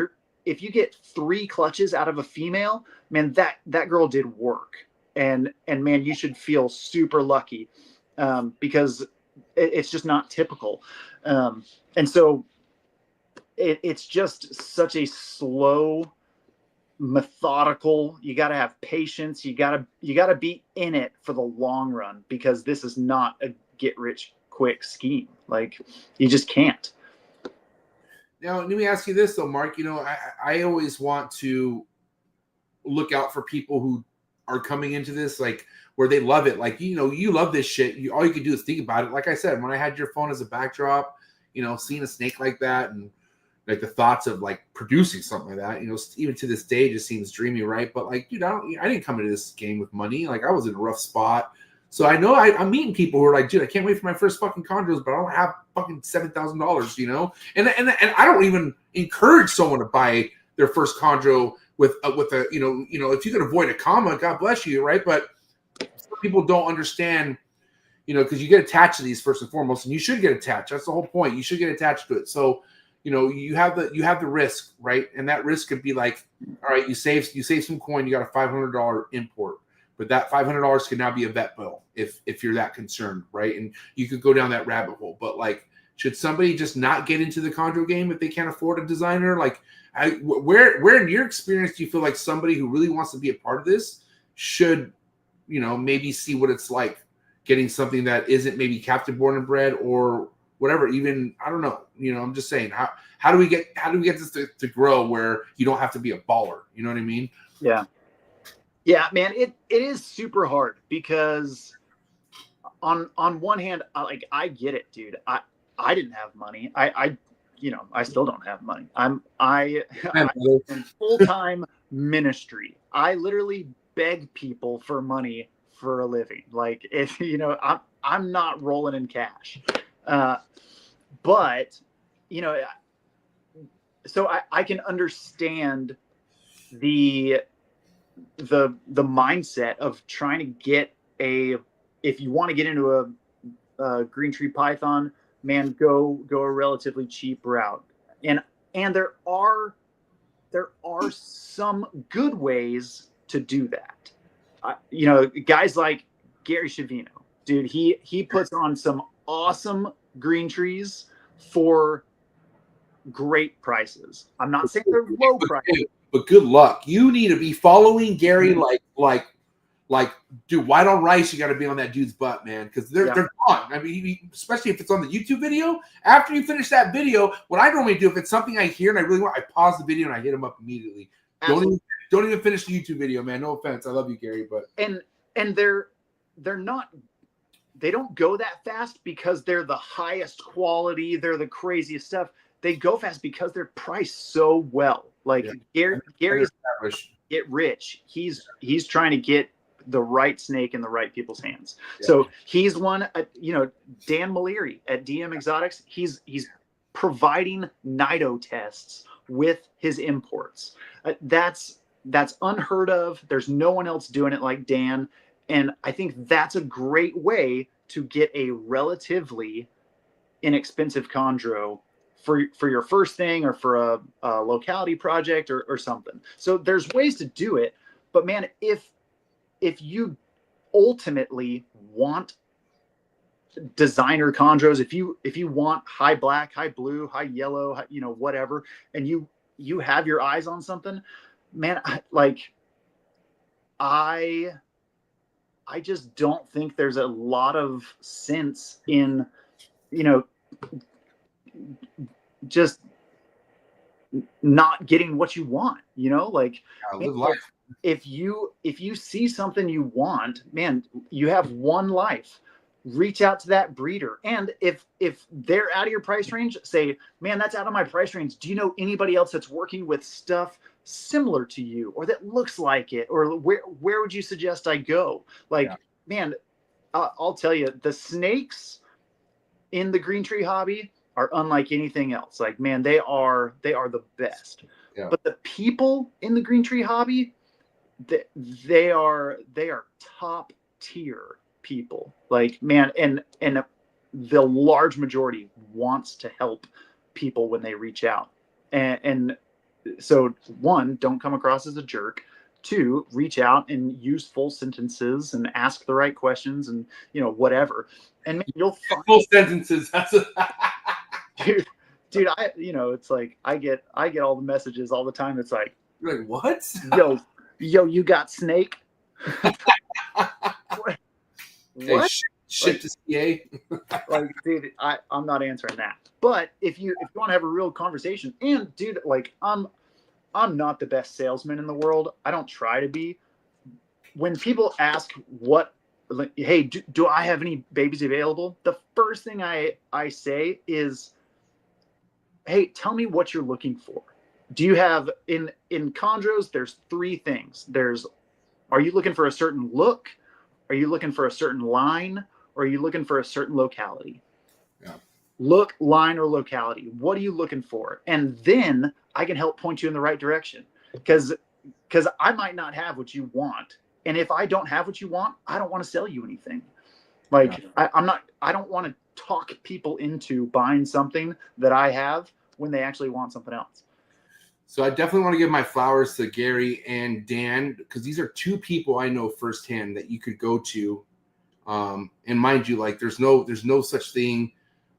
if you get 3 clutches out of a female, man, that girl did work. And man, you should feel super lucky, because it's just not typical. And so it's just such a slow, methodical, you got to have patience. You got to be in it for the long run, because this is not a get rich quick scheme. Like, you just can't. Now, let me ask you this though, Mark. You know, I always want to look out for people who are coming into this, like, where they love it. Like, you know, you love this shit. All you can do is think about it. Like I said, when I had your phone as a backdrop, you know, seeing a snake like that, and like the thoughts of like producing something like that, you know, even to this day, just seems dreamy, right? But like, dude, I didn't come into this game with money. Like, I was in a rough spot. So I know I'm meeting people who are like, dude, I can't wait for my first fucking chondros, but I don't have fucking $7,000, you know? And I don't even encourage someone to buy their first chondro with a, you know, if you can avoid a comma, God bless you, right? But some people don't understand, you know, because you get attached to these first and foremost, and you should get attached. That's the whole point. You should get attached to it. So, you know, you have the risk, right? And that risk could be like, all right, you save some coin, you got a $500 import. But that $500 can now be a vet bill if you're that concerned, right? And you could go down that rabbit hole. But like, should somebody just not get into the chondro game if they can't afford a designer? Like, where in your experience do you feel like somebody who really wants to be a part of this should, you know, maybe see what it's like getting something that isn't maybe captive born and bred or whatever? Even, I don't know. You know, I'm just saying, how do we get this to grow where you don't have to be a baller? You know what I mean? Yeah. Yeah, man, it is super hard, because on one hand, I get it, dude. I didn't have money. I still don't have money. I'm in full-time ministry. I literally beg people for money for a living. Like, if you know, I'm not rolling in cash. But you know, so I can understand the mindset of trying to get if you want to get into a green tree python, man, go a relatively cheap route. And there are some good ways to do that. You know, guys like Gary Shavino, dude, he puts on some awesome green trees for great prices. I'm not saying they're low prices. But good luck. You need to be following Gary like, dude, white on rice. You got to be on that dude's butt, man, because they're gone. I mean, especially if it's on the YouTube video. After you finish that video, what I normally do, if it's something I hear and I really want, I pause the video and I hit him up immediately. Don't even finish the YouTube video, man. No offense, I love you, Gary, but and they're not. They don't go that fast because they're the highest quality. They're the craziest stuff. They go fast because they're priced so well. Like, Gary's get rich. He's trying to get the right snake in the right people's hands. Yeah. So he's one. You know, Dan Maleri at DM Exotics. He's providing Nido tests with his imports. That's unheard of. There's no one else doing it like Dan. And I think that's a great way to get a relatively inexpensive chondro for your first thing or for a locality project or something. So there's ways to do it, but man, if you ultimately want designer chondros, if you want high black, high blue, high yellow, you know, whatever, and you have your eyes on something, man, I just don't think there's a lot of sense in, you know, just not getting what you want, you know, like live life. if you see something you want, man, you have one life. Reach out to that breeder, and if they're out of your price range, say, man, that's out of my price range. Do you know anybody else that's working with stuff similar to you or that looks like it, or where would you suggest I go? Like, man, I'll tell you, the snakes in the green tree hobby are unlike anything else. Like, man, they are the best. Yeah. But the people in the green tree hobby, they are top tier people. Like, man, and the large majority wants to help people when they reach out. And so, one, don't come across as a jerk. Two, reach out and use full sentences and ask the right questions and, you know, whatever. And man, you'll find full sentences. That's dude, you know, it's like I get all the messages all the time. It's like, you're like, what? yo, you got snake? What? Hey, ship to CA. Like, dude, I'm not answering that. But if you want to have a real conversation, and dude, like, I'm not the best salesman in the world. I don't try to be. When people ask what, like, hey, do I have any babies available? The first thing I say is, hey, tell me what you're looking for. Do you have in chondros? There's three things. Are you looking for a certain look? Are you looking for a certain line? Or are you looking for a certain locality? Yeah. Look, line, or locality. What are you looking for? And then I can help point you in the right direction. Because I might not have what you want. And if I don't have what you want, I don't want to sell you anything. Like, yeah. I don't want to talk people into buying something that I have when they actually want something else. So I definitely want to give my flowers to Gary and Dan, because these are two people I know firsthand that you could go to. And mind you, like, there's no such thing,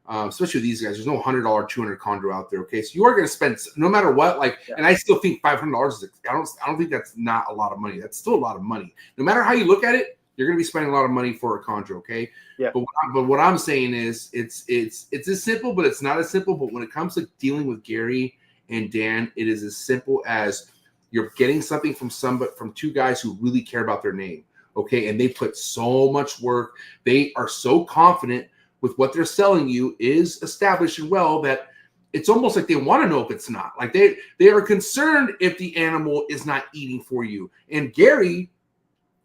especially with these guys. There's no $100, 200 chondro out there. Okay, so you are going to spend no matter what. Like, yeah. And I still think $500 is. I don't think that's not a lot of money. That's still a lot of money. No matter how you look at it, you're going to be spending a lot of money for a chondro. Okay. Yeah. But what I'm saying is, it's as simple, but it's not as simple. But when it comes to dealing with Gary and Dan, it is as simple as you're getting something from two guys who really care about their name. Okay, and they put so much work. They are so confident with what they're selling you is established and well that it's almost like they want to know if it's not. Like they are concerned if the animal is not eating for you. And Gary,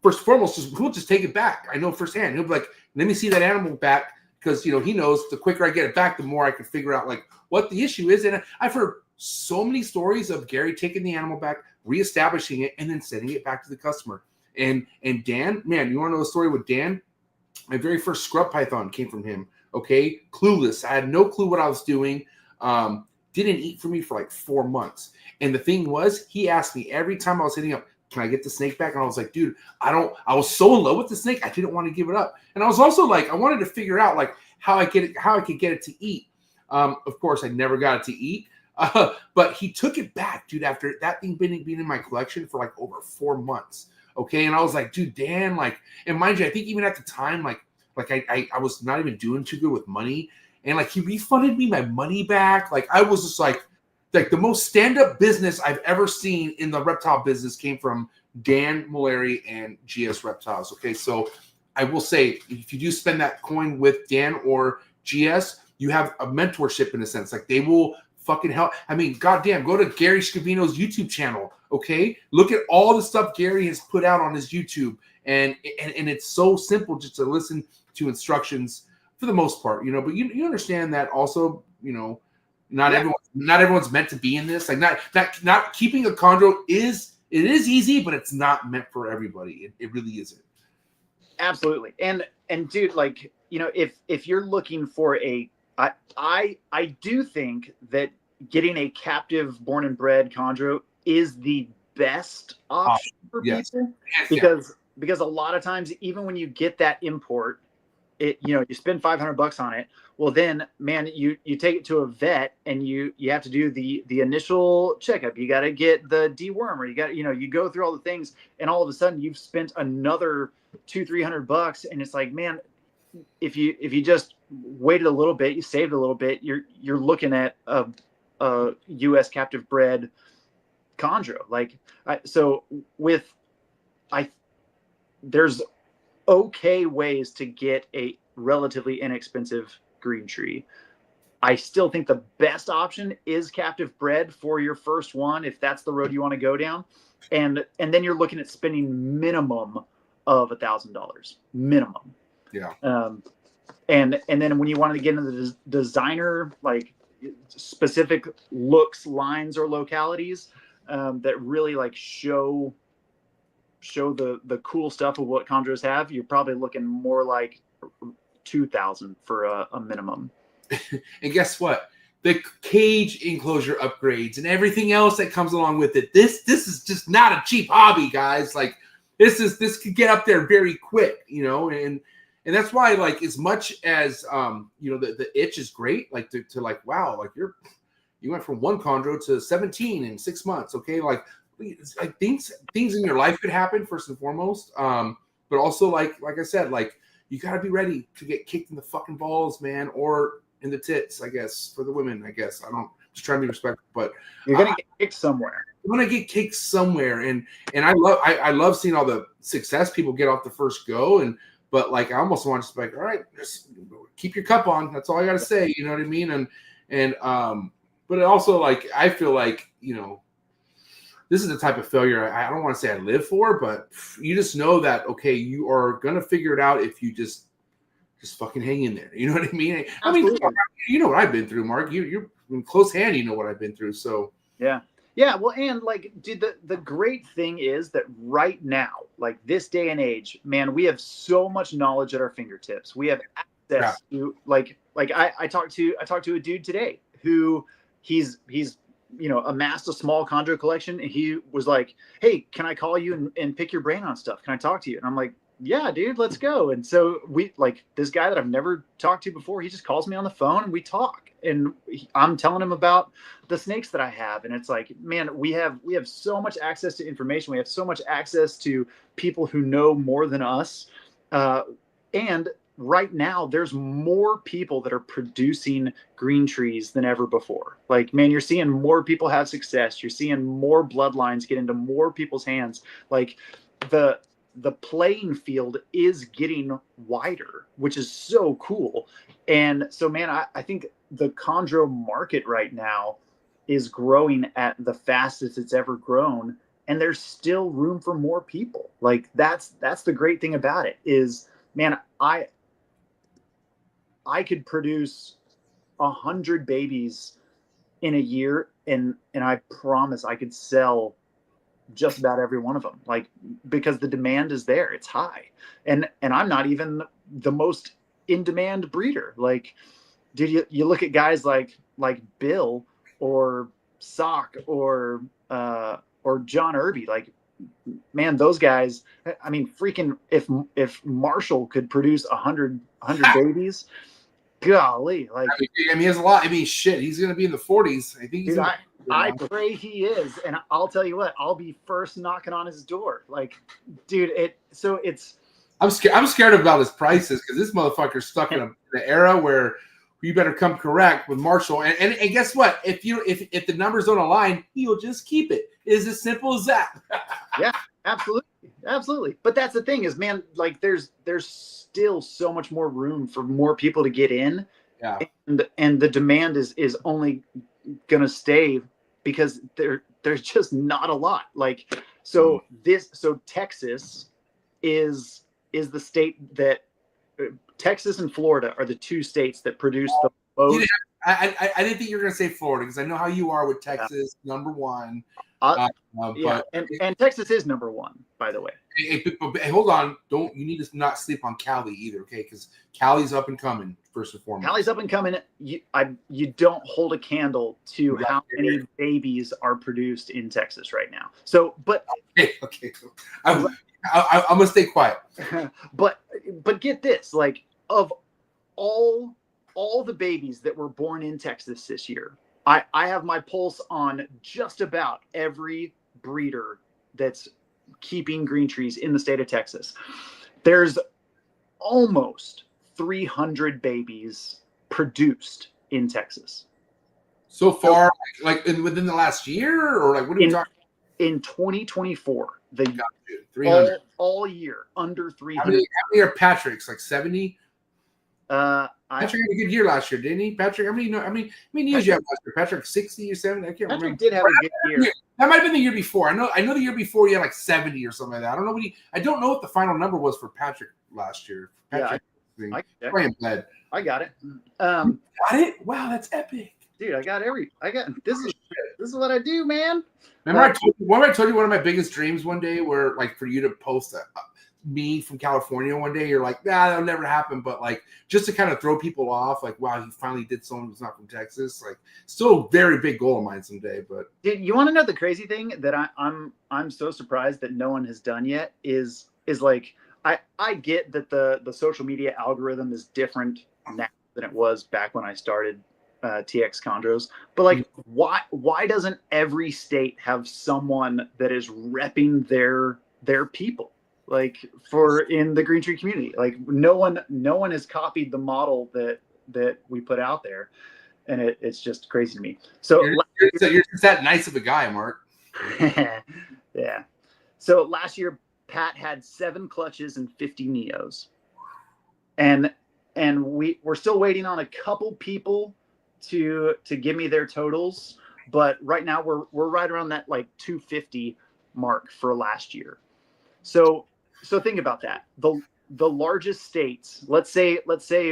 first and foremost, he'll just take it back. I know firsthand. He'll be like, let me see that animal back, because, you know, he knows the quicker I get it back, the more I can figure out like what the issue is. And I've heard so many stories of Gary taking the animal back, reestablishing it, and then sending it back to the customer. And Dan, man, you want to know the story with Dan? My very first scrub python came from him. Okay, clueless. I had no clue what I was doing. Didn't eat for me for like 4 months. And the thing was, he asked me every time I was hitting up, can I get the snake back? And I was like, dude, I was so in love with the snake, I didn't want to give it up. And I was also like, I wanted to figure out like how I could get it to eat. Of course, I never got it to eat. But he took it back, dude, after that thing being in my collection for like over 4 months. Okay, and I was like, dude, Dan, like, and mind you, I think even at the time, like I was not even doing too good with money, and like he refunded me my money back. Like I was just like the most stand-up business I've ever seen in the reptile business came from Dan Mullery and GS Reptiles. Okay, so I will say, if you do spend that coin with Dan or GS, you have a mentorship in a sense. Like they will fucking help. I mean, goddamn, go to Gary Scavino's YouTube channel. Okay, look at all the stuff Gary has put out on his YouTube, and it's so simple just to listen to instructions for the most part, you know. But you understand that also, you know, not everyone's meant to be in this. Like not keeping a chondro is easy, but it's not meant for everybody. It really isn't. Absolutely, and dude, like, you know, if you're looking for a I do think that getting a captive born and bred chondro is the best option for Yes. people, Yes, because a lot of times, even when you get that import, you spend $500 on it. Well, then, man, you take it to a vet and you have to do the initial checkup. You got to get the deworm, or you go through all the things, and all of a sudden you've spent another $200-300, and it's like, man, if you just waited a little bit, you saved a little bit, you're looking at a U.S. captive bred chondro. There's okay ways to get a relatively inexpensive green tree. I still think the best option is captive bred for your first one, if that's the road you want to go down. And then you're looking at spending minimum of $1,000 minimum. Yeah. And then when you want to get into the designer, like specific looks, lines, or localities that really like show the cool stuff of what chondros have, you're probably looking more like $2,000 for a minimum. And guess what? The cage enclosure upgrades and everything else that comes along with it. This is just not a cheap hobby, guys. Like this could get up there very quick, and that's why, like, as much as the itch is great, like to like, wow, like you went from 1 chondro to 17 in 6 months. Okay, like things in your life could happen first and foremost, but also like I said, like you got to be ready to get kicked in the fucking balls, man, or in the tits, I guess, for the women. I guess just trying to be respectful, but you're gonna get kicked somewhere. I'm gonna get kicked somewhere, and I love seeing all the success people get off the first go, but like I almost want to be like, all right, just keep your cup on. That's all I gotta say. You know what I mean? But it also, like, I feel like this is the type of failure I don't want to say I live for, but you just know that, okay, you are going to figure it out if you just fucking hang in there. You know what I mean? Absolutely. I mean, you know what I've been through, Mark. You're in close hand. You know what I've been through. So yeah. Well, and like, dude, the great thing is that right now, like this day and age, man, we have so much knowledge at our fingertips. We have access to like I talked to a dude today who he's amassed a small chondro collection, and he was like, hey, can I call you and pick your brain on stuff? Can I talk to you? And I'm like, yeah, dude, let's go. And so we, like, this guy that I've never talked to before, he just calls me on the phone and we talk, and I'm telling him about the snakes that I have. And it's like, man, we have so much access to information. We have so much access to people who know more than us. And right now there's more people that are producing green trees than ever before. Like, man, you're seeing more people have success. You're seeing more bloodlines get into more people's hands. Like the playing field is getting wider, which is so cool. And so, man, I think the chondro market right now is growing at the fastest it's ever grown. And there's still room for more people. Like that's the great thing about it is, man, I could produce 100 babies in a year, and I promise I could sell just about every one of them, like, because the demand is there. It's high. And I'm not even the most in demand breeder. Like, dude, you look at guys like Bill or Sock or John Irby, like, man, those guys, I mean, freaking, if Marshall could produce 100 babies, golly, like, I mean, he has a lot. I mean, shit, he's going to be in the 40s. I think he's. Dude, I pray he is, and I'll tell you what, I'll be first knocking on his door. Like, dude, I'm scared about his prices, because this motherfucker's stuck in an era where you better come correct with Marshall. And guess what? If the numbers don't align, he'll just keep it. It's as simple as that. Yeah, absolutely. But that's the thing is, man, like, there's still so much more room for more people to get in. Yeah. And the demand is only gonna stay, because there's just not a lot. Like, so Texas is the state that Texas and Florida are the two states that produce the most. I didn't think you were going to say Florida, because I know how you are with Texas, number one. And Texas is number one, by the way. Hey, hold on. You need to not sleep on Cali either, okay? Because Cali's up and coming, first and foremost. Cali's up and coming. You don't hold a candle to how many babies are produced in Texas right now. So, but okay. I'm gonna stay quiet. But get this, like, of all the babies that were born in Texas this year, I have my pulse on just about every breeder that's keeping green trees in the state of Texas. There's almost 300 babies produced in Texas so far, like within the last year, or like what are we talking? In 2024, the 300 all year under 300. How many are Patrick's? Like 70. Patrick had a good year last year, didn't he? Patrick, how many years you have last year? Patrick, 60 or 70? I can't remember. Patrick did have a good year. That might have been the year before. I know the year before he had like 70 or something like that. I don't know what the final number was for Patrick last year. Patrick, I got it. Got it? Wow, that's epic. Dude, this is what I do, man. Remember I told you one of my biggest dreams one day were like for you to post me from California one day. You're like, nah, that'll never happen. But like just to kind of throw people off, like, wow, he finally did someone who's not from Texas. Like, still a very big goal of mine someday. But dude, you want to know the crazy thing that I'm so surprised that no one has done yet is like I get that the social media algorithm is different now than it was back when I started TX Chondros, but like why doesn't every state have someone that is repping their people, like for in the green tree community? Like no one has copied the model that we put out there, and it's just crazy to me. So you're just that nice of a guy, Mark. Yeah. So last year Pat had 7 clutches and 50 neos, and we're still waiting on a couple people to give me their totals, but right now we're right around that like 250 mark for last year. So think about that. The largest states, let's say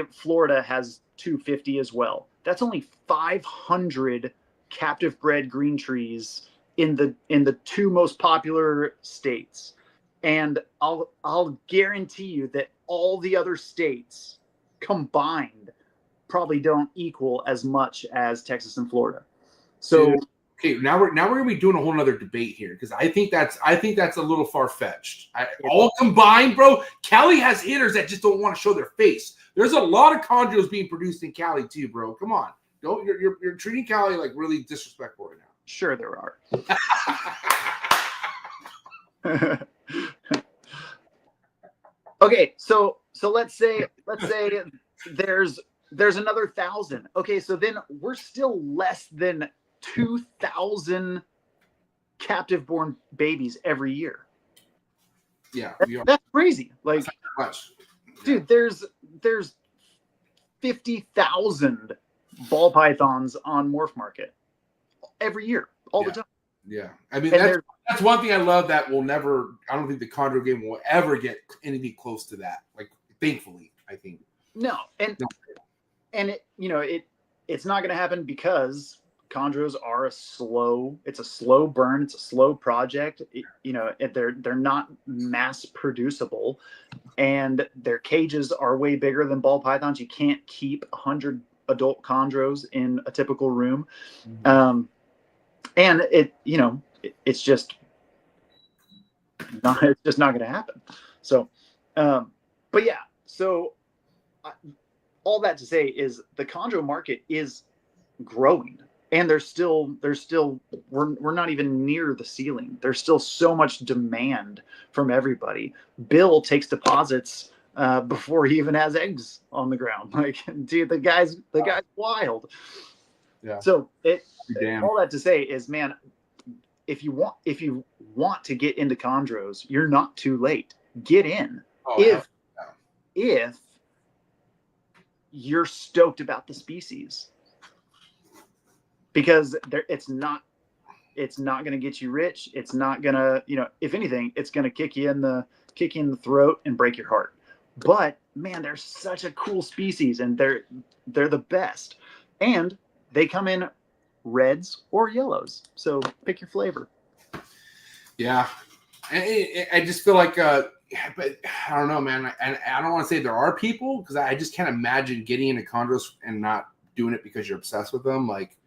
Florida has 250 as well. That's only 500 captive bred green trees in the 2 most popular states. And I'll guarantee you that all the other states combined probably don't equal as much as Texas and Florida. So okay, now we're gonna be doing a whole nother debate here, because I think that's a little far fetched. All combined, bro. Cali has hitters that just don't want to show their face. There's a lot of chondros being produced in Cali too, bro. Come on, you're treating Cali like really disrespectful right now. Sure, there are. Okay, so let's say there's another 1,000. Okay, so then we're still less than 2,000 captive born babies every year. Yeah, that's crazy. Like, dude, there's 50,000 ball pythons on MORPH market every year, all the time. Yeah, I mean that's one thing I love that will never. I don't think the chondro game will ever get anything close to that. Like, thankfully, I think. No, and it's not going to happen because chondros are a slow burn. It's a slow project. They're not mass producible, and their cages are way bigger than ball pythons. You can't keep 100 adult chondros in a typical room. Mm-hmm. And it's just not going to happen. So, but yeah, so all that to say is the chondro market is growing, and we're not even near the ceiling. There's still so much demand from everybody. Bill takes deposits before he even has eggs on the ground. Like, dude, the guy's wild. Yeah. So all that to say is, man, if you want to get into chondros, you're not too late. Get in. If you're stoked about the species, because it's not going to get you rich. It's not going to, if anything, it's going to kick you in the throat and break your heart. But man, they're such a cool species, and they're the best. And they come in reds or yellows. So pick your flavor. Yeah. And I just feel like, but I don't know, man. And I don't want to say there are people because I just can't imagine getting into chondros and not doing it because you're obsessed with them. Like,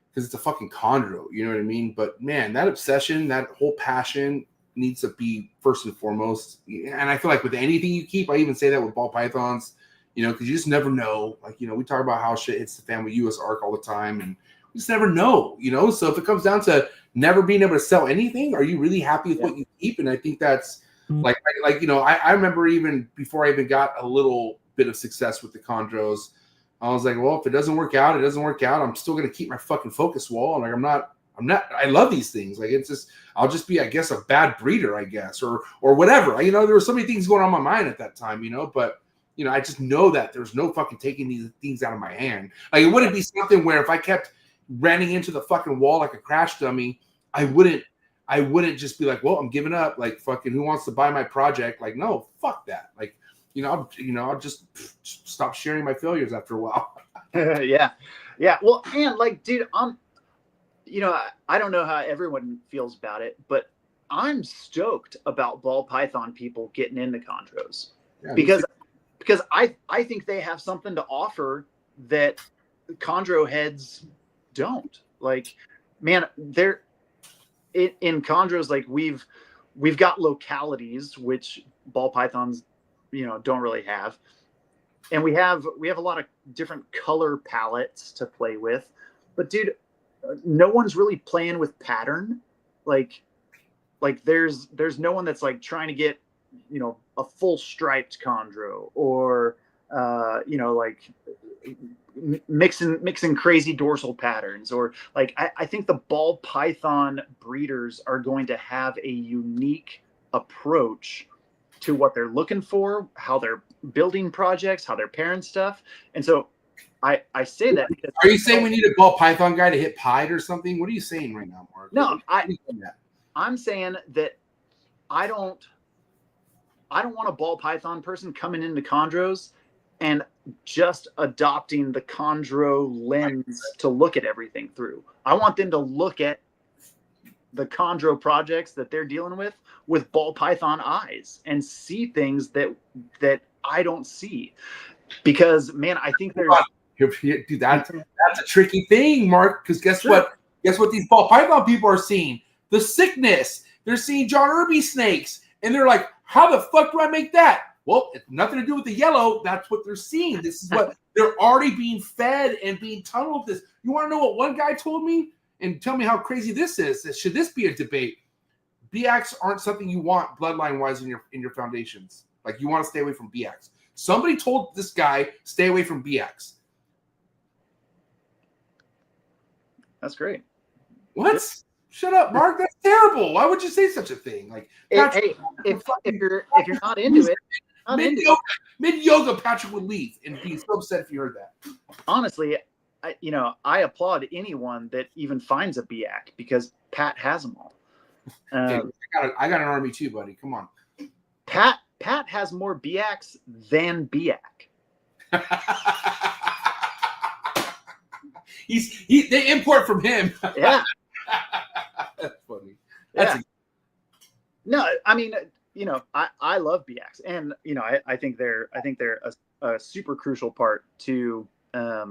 because it's a fucking chondro, you know what I mean? But man, that obsession, that whole passion needs to be first and foremost. And I feel like with anything you keep, I even say that with ball pythons, you know, because you just never know. Like, you know, we talk about how shit hits the fan with USARK all the time, and we just never know, you know? So if it comes down to never being able to sell anything, are you really happy with what you keep? And I think that's like, you know, I remember even before I even got a little bit of success with the chondros, I was like, well, if it doesn't work out, it doesn't work out. I'm still going to keep my fucking focus wall. Like, I'm not, I love these things. Like, it's just, I'll just be, I guess, a bad breeder, I guess, or whatever. You know, there were so many things going on in my mind at that time, you know, but, you know, I just know that there's no fucking taking these things out of my hand. Like, it wouldn't be something where if I kept running into the fucking wall like a crash dummy, I wouldn't just be like, well, I'm giving up. Like, fucking, who wants to buy my project? Like, no, fuck that. Like, I'll just stop sharing my failures after a while. Yeah. Well, and like, dude, you know, I don't know how everyone feels about it, but I'm stoked about ball python people getting into chondros because I think they have something to offer that chondro heads don't. Like, man, they're in chondros. Like, we've got localities which ball pythons, you know, don't really have, and we have a lot of different color palettes to play with, but dude, no one's really playing with pattern. Like there's no one that's like trying to get, you know, a full striped chondro, or you know, like mixing crazy dorsal patterns, or like I think the ball python breeders are going to have a unique approach to what they're looking for, how they're building projects, how they're pairing stuff. And so I say that because, are you saying we need a ball python guy to hit pied or something? What are you saying right now, Mark? No, I'm saying that I don't want a ball python person coming into chondros and just adopting the chondro lens to look at everything through. I want them to look at the chondro projects that they're dealing with ball python eyes and see things that I don't see. Because, man, I think there's... Dude, that's a tricky thing, Mark, because guess what? Guess what these ball python people are seeing? The sickness. They're seeing John Irby snakes, and they're like, how the fuck do I make that? Well, it's nothing to do with the yellow. That's what they're seeing. This is what they're already being fed and being tunneled with this. You want to know what one guy told me? And tell me how crazy this is. Should this be a debate? BX aren't something you want bloodline-wise in your foundations. Like, you want to stay away from BX. Somebody told this guy, stay away from BX. That's great. What? Shut up, Mark. That's terrible. Why would you say such a thing? Like, hey, if you're not into it, mid yoga, Patrick would leave and be so upset if you heard that. Honestly, I applaud anyone that even finds a BX because Pat has them all. I got an army too, buddy. Come on. Pat has more BX than BX. They import from him. Yeah. That's funny. No, I mean, you know, I love BX, and you know, I think they're a super crucial part to a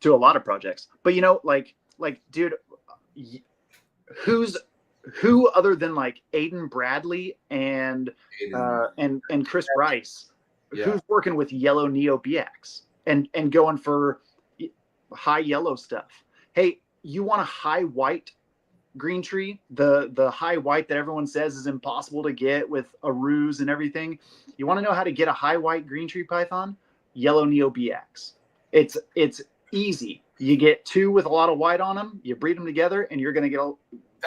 lot of projects. But you know, like, dude, who other than like Aiden Bradley and Chris Rice, who's working with yellow Neo BX and going for high yellow stuff? Hey, you want a high white green tree, the high white that everyone says is impossible to get with a ruse and everything? You want to know how to get a high white green tree python? Yellow Neo BX. It's easy. You get two with a lot of white on them, you breed them together, and you're going to get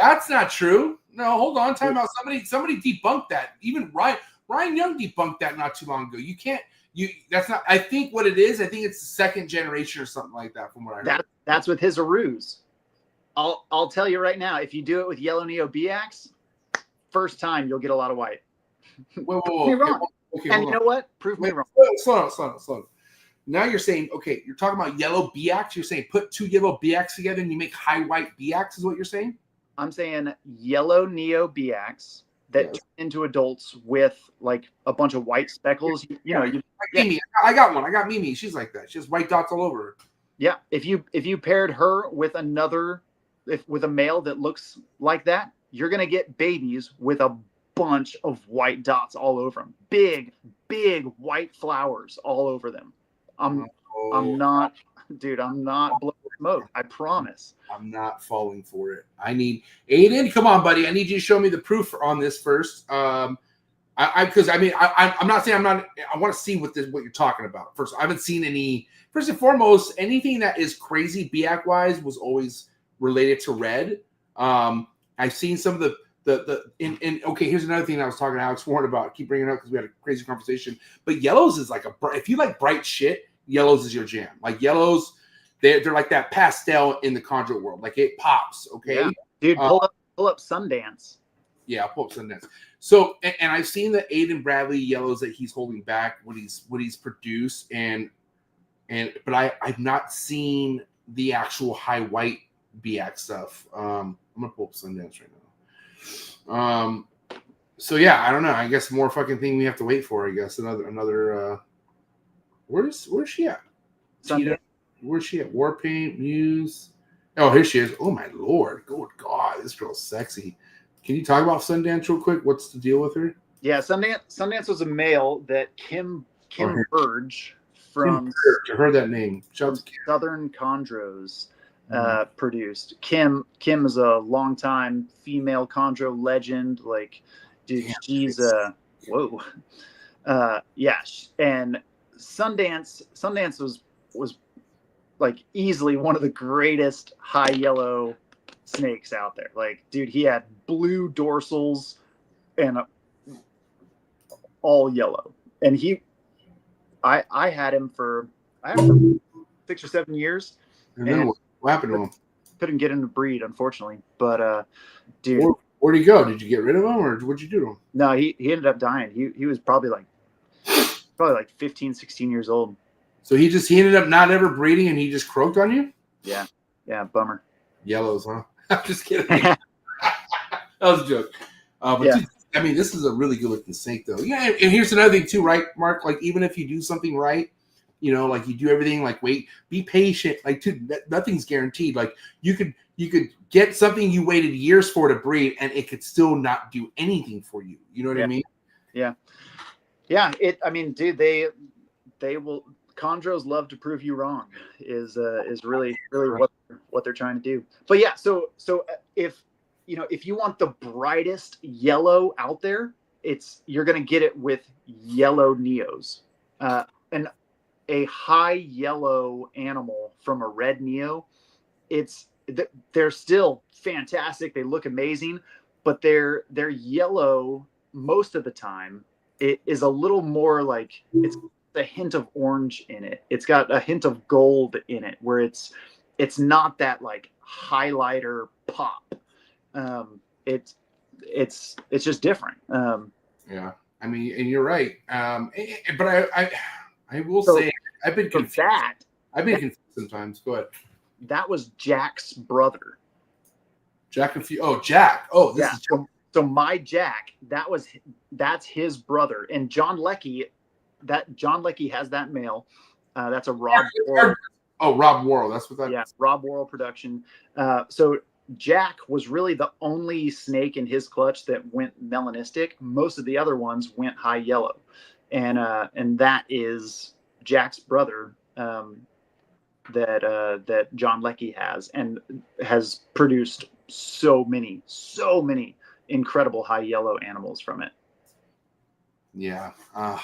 That's not true. No, hold on. Time out. Somebody debunked that. Even Ryan Young debunked that not too long ago. You can't. That's not. I think what it is. I think it's the second generation or something like that. From what I heard. That's with his ruse. I'll tell you right now. If you do it with yellow Neo BX, first time you'll get a lot of white. Whoa. Prove me wrong. Okay, and you know what? Prove me wrong. Slow down. Now you're saying, okay, you're talking about yellow BX. You're saying put two yellow BX together and you make high white BX is what you're saying? I'm saying yellow Neo BX that Yes. turn into adults with like a bunch of white speckles. You know, like Mimi. I got one. I got Mimi. She's like that. She has white dots all over her. yeah. If you paired her with with a male that looks like that, you're gonna get babies with a bunch of white dots all over them. Big white flowers all over them. I'm not, dude. I'm not blowing smoke. I promise. I'm not falling for it. I need Aiden. Come on, buddy. I need you to show me the proof on this first. Because I'm not saying I'm not. I want to see what you're talking about. First, I haven't seen any. First and foremost, anything that is crazy BAC wise was always related to red. I've seen some of the okay. Here's another thing I was talking to Alex Warren about. I keep bringing it up because we had a crazy conversation. But yellows is like if you like bright shit, yellows is your jam. Like yellows, they're like that pastel in the Chondro world. Like it pops. Okay, yeah. Dude, pull up Sundance. Yeah, I'll pull up Sundance. So, and I've seen the Aiden Bradley yellows that he's holding back, what he's produced, but I've not seen the actual high white BX stuff. I'm gonna pull up Sundance right now. So yeah, I don't know. I guess more fucking thing we have to wait for. I guess another. Where's she at? Sundance. Where's she at? Warpaint Muse. Oh, here she is. Oh my lord, good God, this girl's sexy. Can you talk about Sundance real quick? What's the deal with her? Yeah, Sundance was a male that Kim Burge from I heard that name. Southern Chondros produced. Kim is a longtime female Chondro legend. Like, dude, she's whoa. Yeah, and Sundance was like easily one of the greatest high yellow snakes out there. Like, dude, he had blue dorsals and all yellow. And I had him for 6 or 7 years. And then what happened to him? Couldn't get him to breed, unfortunately. But dude, where'd he go? Did you get rid of him, or what'd you do to him? No, he ended up dying. He was probably like 15, 16 years old. So he ended up not ever breeding, and he just croaked on you? Yeah, bummer. Yellows, huh? I'm just kidding. That was a joke. But yeah. Dude, I mean, this is a really good looking snake, though. Yeah, and here's another thing too, right, Mark? Like, even if you do something right, you know, like you do everything, like wait, be patient. Like, dude, nothing's guaranteed. Like, you could get something you waited years for to breed, and it could still not do anything for you. You know what I mean? Yeah. I mean, dude, they will. Chondros love to prove you wrong. Is really what they're trying to do. But yeah, so if you want the brightest yellow out there, you're gonna get it with yellow Neos. And a high yellow animal from a red Neo, they're still fantastic. They look amazing, but they're yellow most of the time. It is a little more like it's a hint of orange in it. It's got a hint of gold in it, where it's not that like highlighter pop. It's just different. Yeah, I mean, and you're right. But I will say I've been confused. I've been confused sometimes. Go ahead. That was Jack's brother. Jack. Oh, Jack. Oh, this is Jack. So my Jack, that's his brother, and John Leckie has that male. That's a Rob Worrell. Oh, Rob Worrell. That's what that is. Yeah, Rob Worrell production. So Jack was really the only snake in his clutch that went melanistic. Most of the other ones went high yellow, and that is Jack's brother that John Leckie has, and has produced so many incredible high yellow animals from it. Yeah. I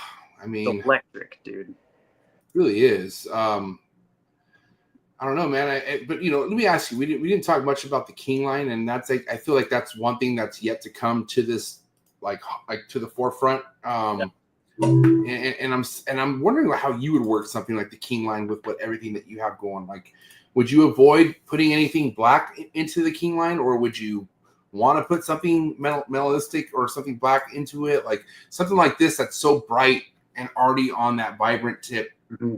mean, it's electric, dude. Really is. I don't know, man. But let me ask you. We didn't talk much about the king line, and that's like, I feel like that's one thing that's yet to come to this, like to the forefront. And I'm wondering how you would work something like the king line with everything that you have going. Like, would you avoid putting anything black into the king line, or would you want to put something melanistic or something black into it, like something like this that's so bright and already on that vibrant tip?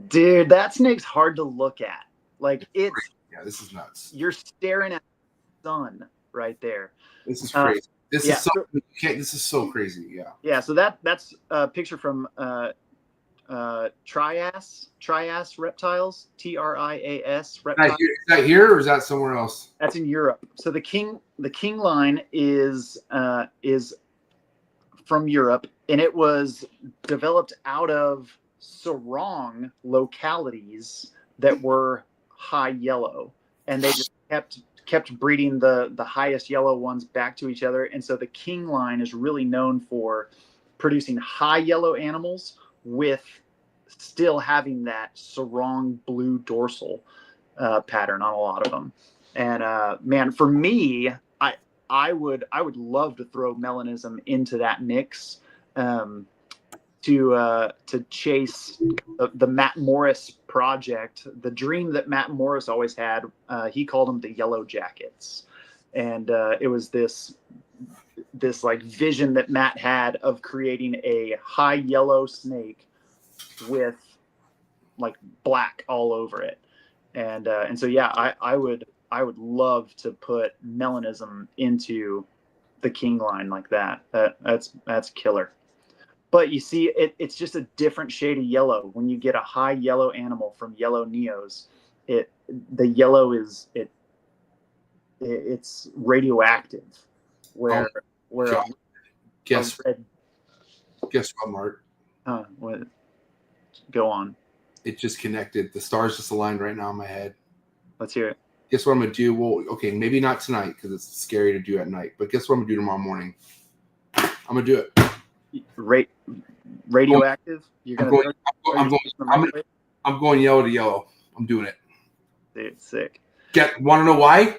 Dude, that snake's hard to look at. Like, this is nuts. You're staring at the sun right there. This is crazy. This yeah, is so you can't, this is so crazy. Yeah. Yeah. So that's a picture from Trias Reptiles, TRIAS Reptiles. Is that here or is that somewhere else? That's in Europe. So the king line is from Europe, and it was developed out of sarong localities that were high yellow, and they just kept breeding the highest yellow ones back to each other. And so the king line is really known for producing high yellow animals with still having that sarong blue dorsal pattern on a lot of them. And man, for me, I would love to throw melanism into that mix to chase the Matt Morris project, the dream that Matt Morris always had. He called them the Yellow Jackets, and it was this like vision that Matt had of creating a high yellow snake with like black all over it. And so yeah, I would love to put melanism into the king line like that. That's killer. But you see, it's just a different shade of yellow. When you get a high yellow animal from yellow neos, the yellow is it's radioactive. Where guess what, Mark? What? Go on. It just connected. The stars just aligned right now in my head. Let's hear it. Guess what I'm gonna do? Well, okay, maybe not tonight because it's scary to do at night. But guess what I'm gonna do tomorrow morning? I'm gonna do it. Radioactive. I'm going yellow to yellow. I'm doing it. Dude, sick. Want to know why?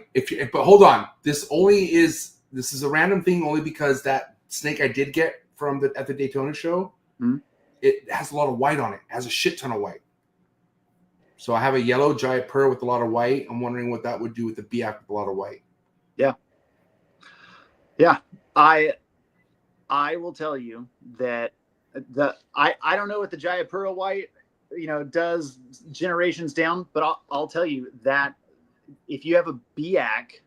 But hold on. This is a random thing only because that snake I did get at the Daytona show, it has a lot of white on it. It has a shit ton of white. So I have a yellow giant pearl with a lot of white. I'm wondering what that would do with the Biak with a lot of white. Yeah. Yeah. I will tell you that I don't know what the giant pearl white, does generations down, but I'll tell you that if you have a Biak,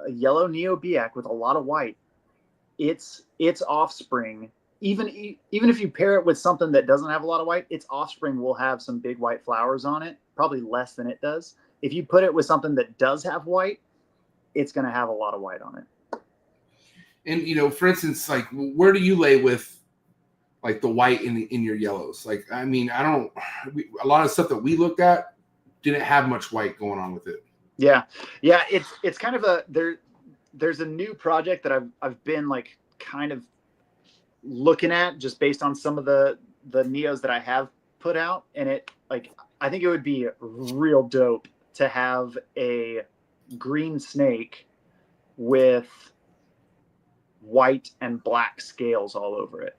a yellow neo Biak with a lot of white, its offspring, even if you pair it with something that doesn't have a lot of white, its offspring will have some big white flowers on it, probably less than it does. If you put it with something that does have white, it's going to have a lot of white on it. And for instance, like, where do you lay with like the white in your yellows? Like, I mean, a lot of stuff that we looked at didn't have much white going on with it. Yeah. It's kind of there's a new project that I've been like kind of looking at just based on some of the neos that I have put out, and I think it would be real dope to have a green snake with white and black scales all over it.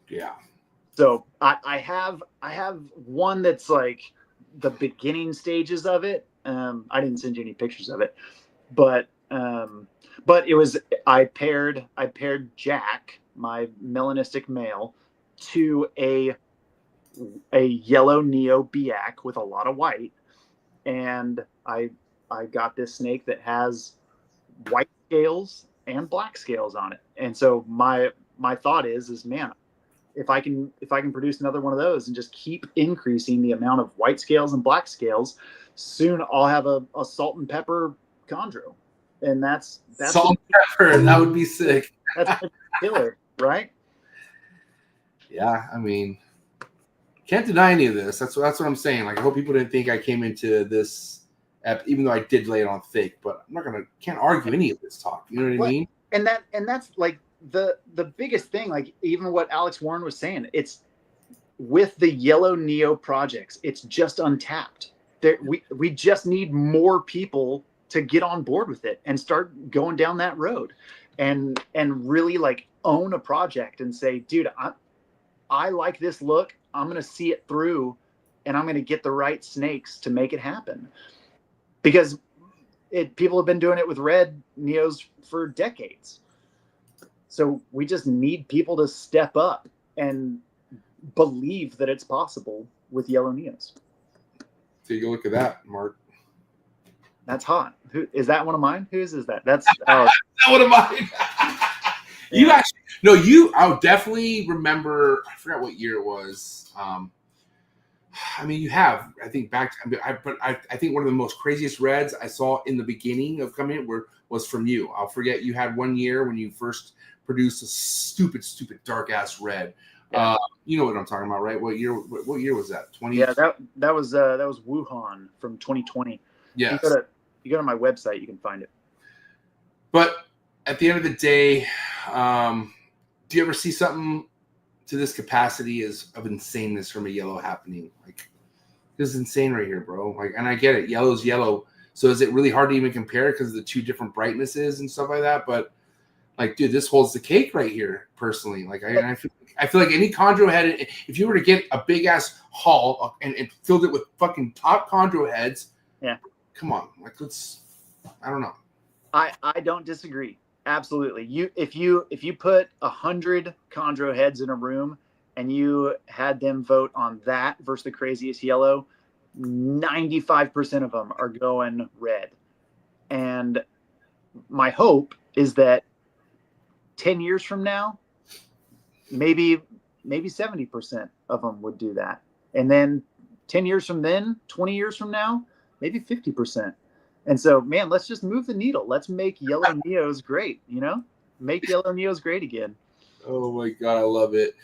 Yeah. So I have one that's like the beginning stages of it. I didn't send you any pictures of it, but it was I paired Jack, my melanistic male, to a yellow neo Biak with a lot of white, and I got this snake that has white scales and black scales on it. And so my thought is man, if I can produce another one of those and just keep increasing the amount of white scales and black scales, soon I'll have a salt and pepper chondro. And that's salt and pepper. That would be sick. That's killer, right? Yeah, I mean, can't deny any of this. That's what I'm saying. Like, I hope people didn't think I came into this even though I did lay it on thick, but can't argue any of this talk. You know what I mean? And that's like the biggest thing, like even what Alex Warren was saying, it's with the yellow neo projects, it's just untapped. We just need more people to get on board with it and start going down that road and really like own a project and say, dude, I like this look. I'm going to see it through and I'm going to get the right snakes to make it happen. Because people have been doing it with red neos for decades. So we just need people to step up and believe that it's possible with yellow neos. Take a look at that, Mark. That's hot. Who is that? One of mine? Whose is that? That's oh, Not one of mine. You Yeah. actually no, you. I definitely remember. I forgot what year it was. I mean, you have. I think back. I think one of the most craziest reds I saw in the beginning of coming in was from you. I'll forget. You had one year when you first produced a stupid dark ass red. Yeah. You know what I'm talking about, right? What year? What year was that? 20. Yeah, that was Wuhan from 2020. Yes. You go to my website, you can find it. But at the end of the day, do you ever see something to this capacity of insaneness from a yellow happening? Like, this is insane right here, bro. Like, and I get it. Yellow's yellow. So is it really hard to even compare because of the two different brightnesses and stuff like that? But like, dude, this holds the cake right here, personally. Like, I feel like any chondro head, if you were to get a big ass haul and filled it with fucking top chondro heads, yeah, come on, like, I don't know. I don't disagree. Absolutely. If you put 100 chondro heads in a room and you had them vote on that versus the craziest yellow, 95% of them are going red. And my hope is that 10 years from now, maybe 70% of them would do that. And then 10 years from then, 20 years from now, maybe 50%. And so, man, let's just move the needle. Let's make yellow neos great, Make yellow neos great again. Oh, my God. I love it.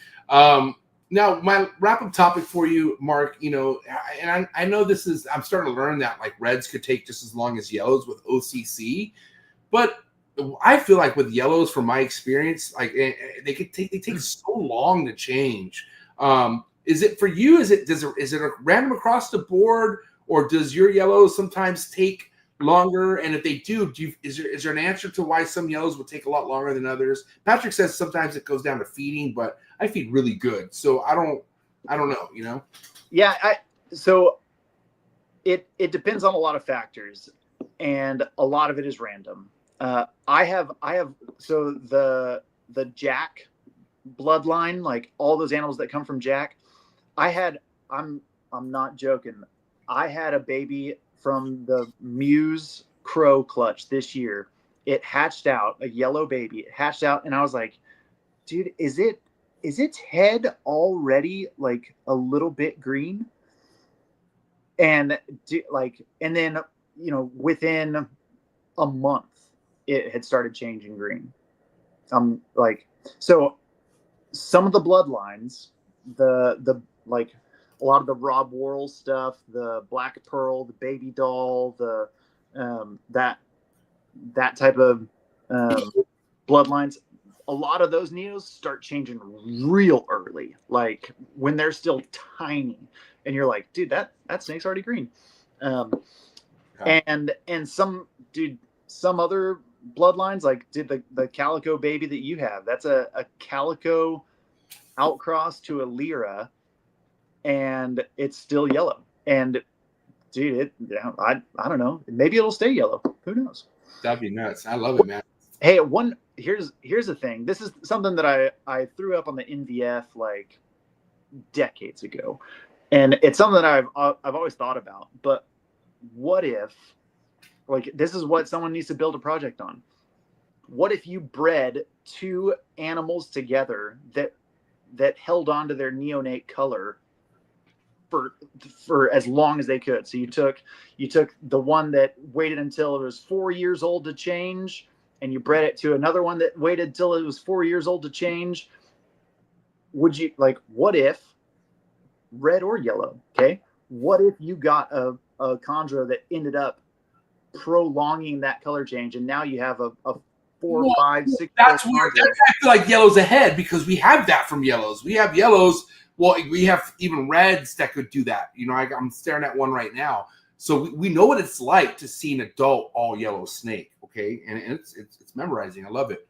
Now, my wrap-up topic for you, Mark, and I know I'm starting to learn that, like, reds could take just as long as yellows with OCC. But I feel like with yellows, from my experience, like, they take so long to change. Is it for you? Is it a random across the board, or does your yellows sometimes take longer? And if they do, is there an answer to why some yellows will take a lot longer than others? Patrick says sometimes it goes down to feeding, but I feed really good, so I don't know, Yeah, so it depends on a lot of factors, and a lot of it is random. I have so the Jack bloodline, like all those animals that come from Jack, I'm not joking. I had a baby from the Muse Crow clutch this year. It hatched out, a yellow baby. It hatched out, and I was like, dude, is its head already like a little bit green? And then within a month, it had started changing green. So some of the bloodlines, the like a lot of the Rob Worrell stuff, the Black Pearl, the Baby Doll, the that type of bloodlines, a lot of those neos start changing real early, like when they're still tiny, and you're like, dude, that snake's already green. And some other bloodlines, like the Calico baby that you have, that's a Calico outcross to a Lyra, and it's still yellow. And dude, I don't know, maybe it'll stay yellow, who knows. That'd be nuts. I love it, man. Hey, here's the thing. This is something that I threw up on the NVF like decades ago, and it's something that I've always thought about. But what if, like, this is what someone needs to build a project on? What if you bred two animals together that held on to their neonate color for as long as they could? So you took the one that waited until it was 4 years old to change, and you bred it to another one that waited till it was 4 years old to change. Would you, like, what if, red or yellow, okay? What if you got a chondro that ended up prolonging that color change, and now you have a 4, 5, 6. That's where I feel like yellow's ahead, because we have that from yellows. We have yellows. Well, we have even reds that could do that. I'm staring at one right now. So we know what it's like to see an adult all yellow snake, okay? And it's memorizing. I love it.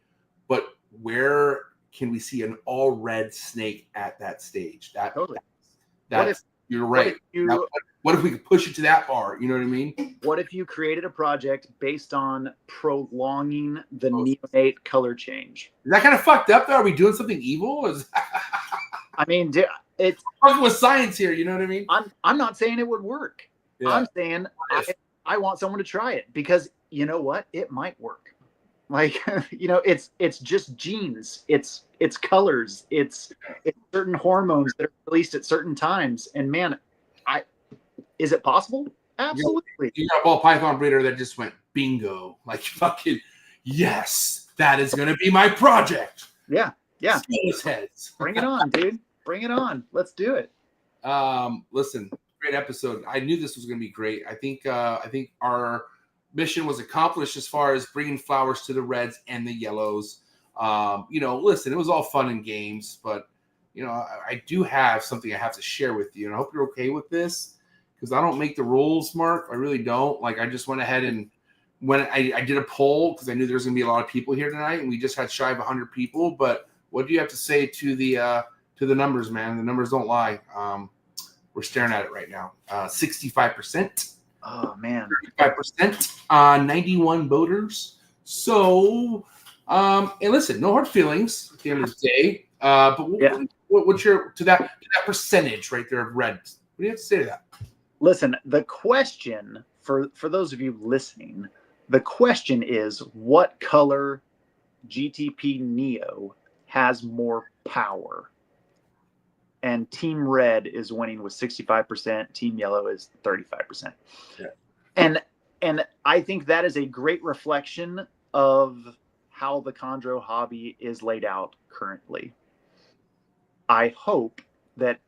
But where can we see an all red snake at that stage? Totally. You're right. What if we could push it to that bar? You know what I mean? What if you created a project based on prolonging the neonate color change? Is that kind of fucked up, though? Are we doing something evil? I mean, it's fucking with science here. You know what I mean? I'm not saying it would work. Yeah. I'm saying I want someone to try it because you know what? It might work. Like, it's just genes, it's colors, it's certain hormones that are released at certain times. And man, is it possible? Absolutely. You got a ball python breeder that just went bingo, like fucking yes, that is going to be my project. Yeah. His heads. Bring it on, dude. Bring it on. Let's do it. Listen, great episode. I knew this was going to be great. I think our mission was accomplished as far as bringing flowers to the reds and the yellows. Listen, it was all fun and games, but I do have something I have to share with you, and I hope you're okay with this because I don't make the rules, Mark. I really don't. Like, I just went ahead and when I did a poll because I knew there was going to be a lot of people here tonight, and we just had shy of 100 people. But what do you have to say to the numbers, man? The numbers don't lie. We're staring at it right now. 65%. Oh man, 35%. 91 voters. So, and listen, no hard feelings at the end of the day. But what's your to that percentage right there of red? What do you have to say to that? Listen, the question for those of you listening, the question is, what color GTP Neo has more power? And Team Red is winning with 65%. Team Yellow is 35%. Yeah. And I think that is a great reflection of how the chondro hobby is laid out currently. I hope that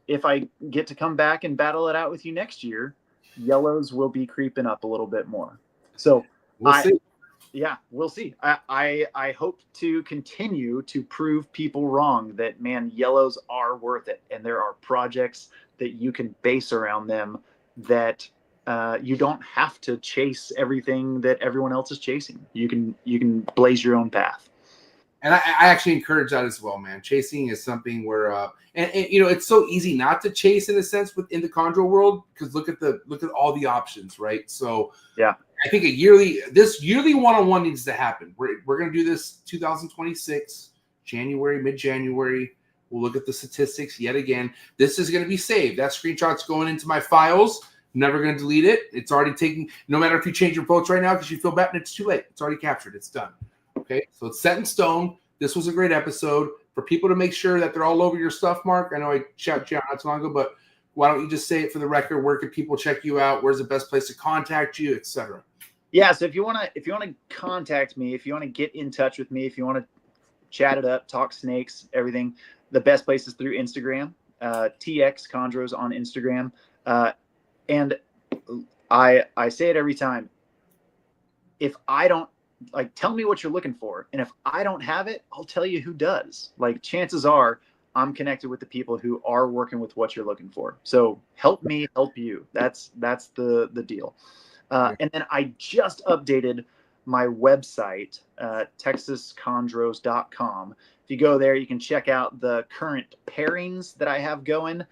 if I get to come back and battle it out with you next year, yellows will be creeping up a little bit more. So we'll see. Yeah, we'll see. I hope to continue to prove people wrong that, man, yellows are worth it. And there are projects that you can base around them that you don't have to chase everything that everyone else is chasing. You can blaze your own path. And I actually encourage that as well, man. Chasing is something where, and it's so easy not to chase in a sense within the chondro world because look at all the options, right? So yeah, I think this yearly one-on-one needs to happen. We're going to do this 2026, mid-January. We'll look at the statistics yet again. This is going to be saved. That screenshot's going into my files. Never going to delete it. It's already taken. No matter if you change your votes right now because you feel bad, it's too late. It's already captured. It's done. Okay, so it's set in stone. This was a great episode for people to make sure that they're all over your stuff, Mark. I know I shouted you out not too long ago, but why don't you just say it for the record? Where can people check you out? Where's the best place to contact you, etc.? Yeah, so if you want to contact me, if you want to get in touch with me, if you want to chat it up, talk snakes, everything, the best place is through Instagram, TX Chondros on Instagram, and I say it every time. If I don't tell me what you're looking for, and if I don't have it, I'll tell you who does. Like, chances are I'm connected with the people who are working with what you're looking for. So help me help you. That's the deal. And then I just updated my website, texaschondros.com. If you go there, you can check out the current pairings that I have going.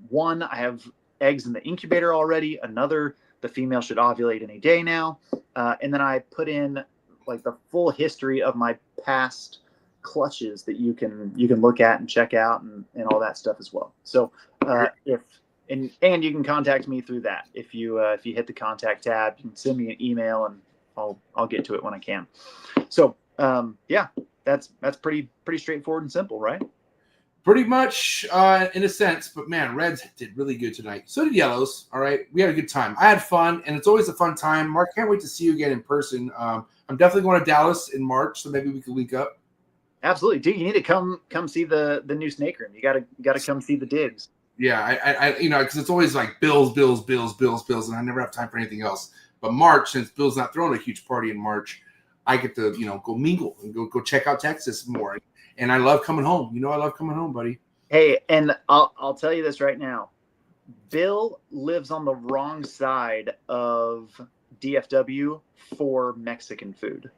One, I have eggs in the incubator already. Another, the female should ovulate any day now. And then I put in the full history of my past clutches that you can look at and check out and all that stuff as well. So and you can contact me through that. If you hit the contact tab, you can send me an email and I'll get to it when I can. So that's pretty straightforward and simple, right? Pretty much in a sense, but man, reds did really good tonight. So did yellows. All right, we had a good time. I had fun, and it's always a fun time. Mark, can't wait to see you again in person. I'm definitely going to Dallas in March, so maybe we can link up. Absolutely, dude. You need to come see the new snake room. You gotta come see the digs. Yeah, I because it's always like Bills, and I never have time for anything else. But March, since Bill's not throwing a huge party in March, I get to go mingle and go check out Texas more. And I love coming home. I love coming home, buddy. Hey, and I'll tell you this right now. Bill lives on the wrong side of DFW for Mexican food.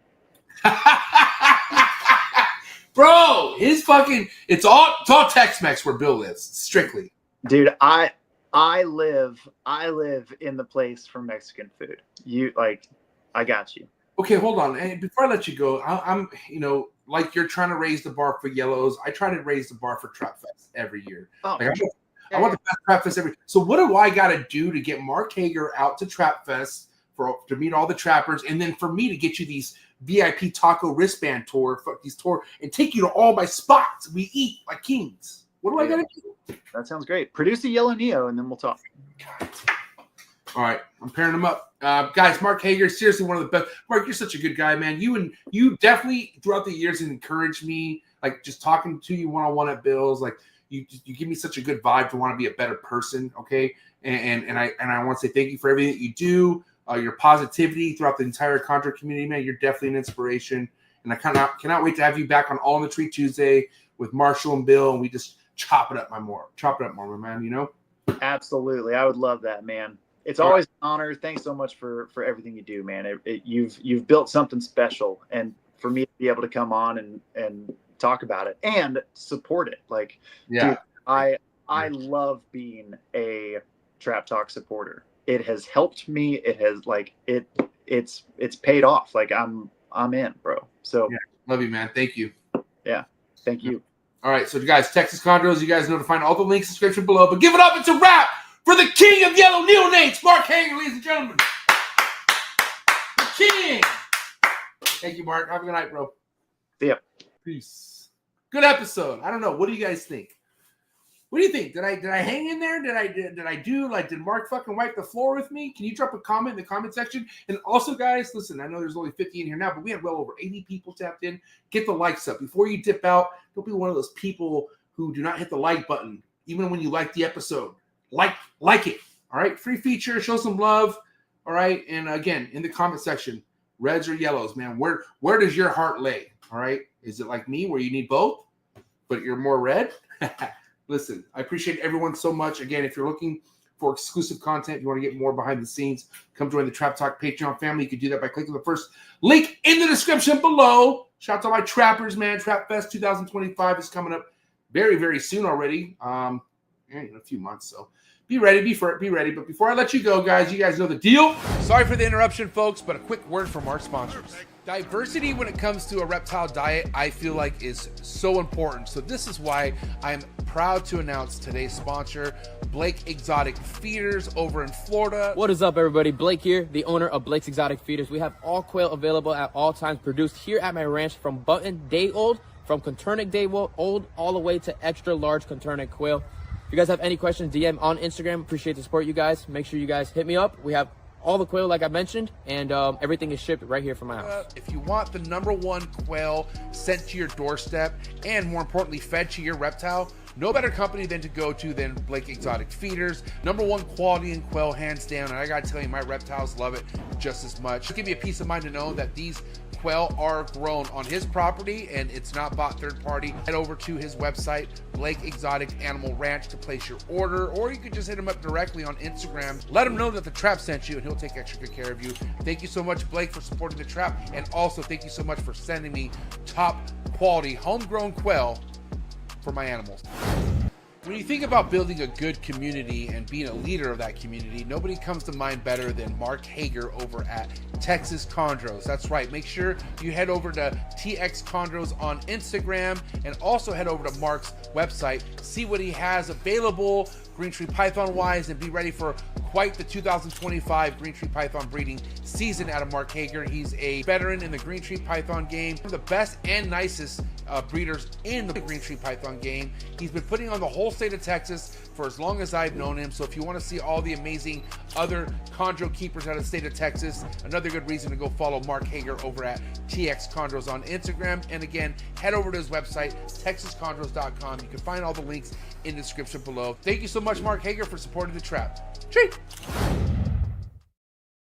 Bro, it's all Tex-Mex where Bill lives, strictly. Dude, I live in the place for Mexican food. I got you. Okay, hold on. And before I let you go, I'm you're trying to raise the bar for yellows. I try to raise the bar for Trap Fest every year. Oh, I want the best Trap Fest ever. So what do I got to do to get Mark Heger out to Trap Fest to meet all the trappers, and then for me to get you these VIP taco wristband tour, and take you to all my spots? We eat like kings. What do I got to do? That sounds great. Produce a yellow Neo, and then we'll talk. God. All right, I'm pairing them up. Guys, Mark Heger, seriously one of the best. Mark, you're such a good guy, man. You definitely throughout the years encouraged me, like just talking to you one-on-one at Bill's, like you give me such a good vibe to want to be a better person, okay? And I want to say thank you for everything that you do, your positivity throughout the entire Chondro community, man. You're definitely an inspiration. And I cannot wait to have you back on All in the Tree Tuesday with Marshall and Bill, and we just chop it up more, my man, you know? Absolutely. I would love that, man. It's always an honor. Thanks so much for everything you do, man. You've built something special, and for me to be able to come on and talk about it and support it, like, dude, I love being a Trap Talk supporter. It has helped me. It has it's paid off. Like I'm in, bro. So love you, man. Thank you. Yeah, thank you. All right, so you guys, Texas Chondros, you guys know to find all the links in the description below. But give it up, it's a wrap for the king of yellow neonates, Mark Heger, ladies and gentlemen. The king. Thank you, Mark. Have a good night, bro. See ya. Peace. Good episode. I don't know. What do you guys think? What do you think? Did I hang in there? Did Mark fucking wipe the floor with me? Can you drop a comment in the comment section? And also, guys, listen, I know there's only 50 in here now, but we had well over 80 people tapped in. Get the likes up. Before you dip out, don't be one of those people who do not hit the like button, even when you like the episode. Like it. All right? Free feature. Show some love. All right? And again, in the comment section, reds or yellows, man. Where does your heart lay? All right? Is it like me where you need both, but you're more red? Listen, I appreciate everyone so much. Again, if you're looking for exclusive content, if you want to get more behind the scenes, come join the Trap Talk Patreon family. You can do that by clicking the first link in the description below. Shout out to my trappers, man. Trap Fest 2025 is coming up very, very soon already. In a few months, so be ready. Be ready. But before I let you go, guys, you guys know the deal. Sorry for the interruption, folks, but a quick word from our sponsors. Diversity when it comes to a reptile diet, I feel like is so important. So this is why I'm proud to announce today's sponsor, Blake Exotic Feeders over in Florida. What is up, everybody? Blake here, the owner of Blake's Exotic Feeders. We have all quail available at all times, produced here at my ranch from button day old, from Coturnic day old, all the way to extra large Coturnic quail. If you guys have any questions, DM on Instagram. Appreciate the support, you guys. Make sure you guys hit me up. We have all the quail, like I mentioned, and everything is shipped right here from my house. If you want the #1 quail sent to your doorstep, and more importantly, fed to your reptile, no better company than to go to than Blake Exotic Feeders. #1 quality in quail, hands down. And I gotta tell you, my reptiles love it just as much. It'll give you a peace of mind to know that these quail are grown on his property and it's not bought third party. Head over to his website, Blake Exotic Animal Ranch, to place your order, or you could just hit him up directly on Instagram. Let him know that the Trap sent you and he'll take extra good care of you. Thank you so much, Blake, for supporting the Trap, and also thank you so much for sending me top quality homegrown quail for my animals. When you think about building a good community and being a leader of that community, nobody comes to mind better than Mark Heger over at Texas Chondros. That's right. Make sure you head over to TX Chondros on Instagram, and also head over to Mark's website, see what he has available green tree python wise, and be ready for quite the 2025 green tree python breeding season out of Mark Heger. He's a veteran in the green tree python game, one of the best and nicest breeders in the green tree python game. He's been putting on the whole state of Texas for as long as I've known him. So if you want to see all the amazing other chondro keepers out of the state of Texas, another good reason to go follow Mark Heger over at TX Chondros on Instagram. And again, head over to his website, texaschondros.com. You can find all the links in the description below. Thank you so much, Mark Heger, for supporting the Trap. Cheers.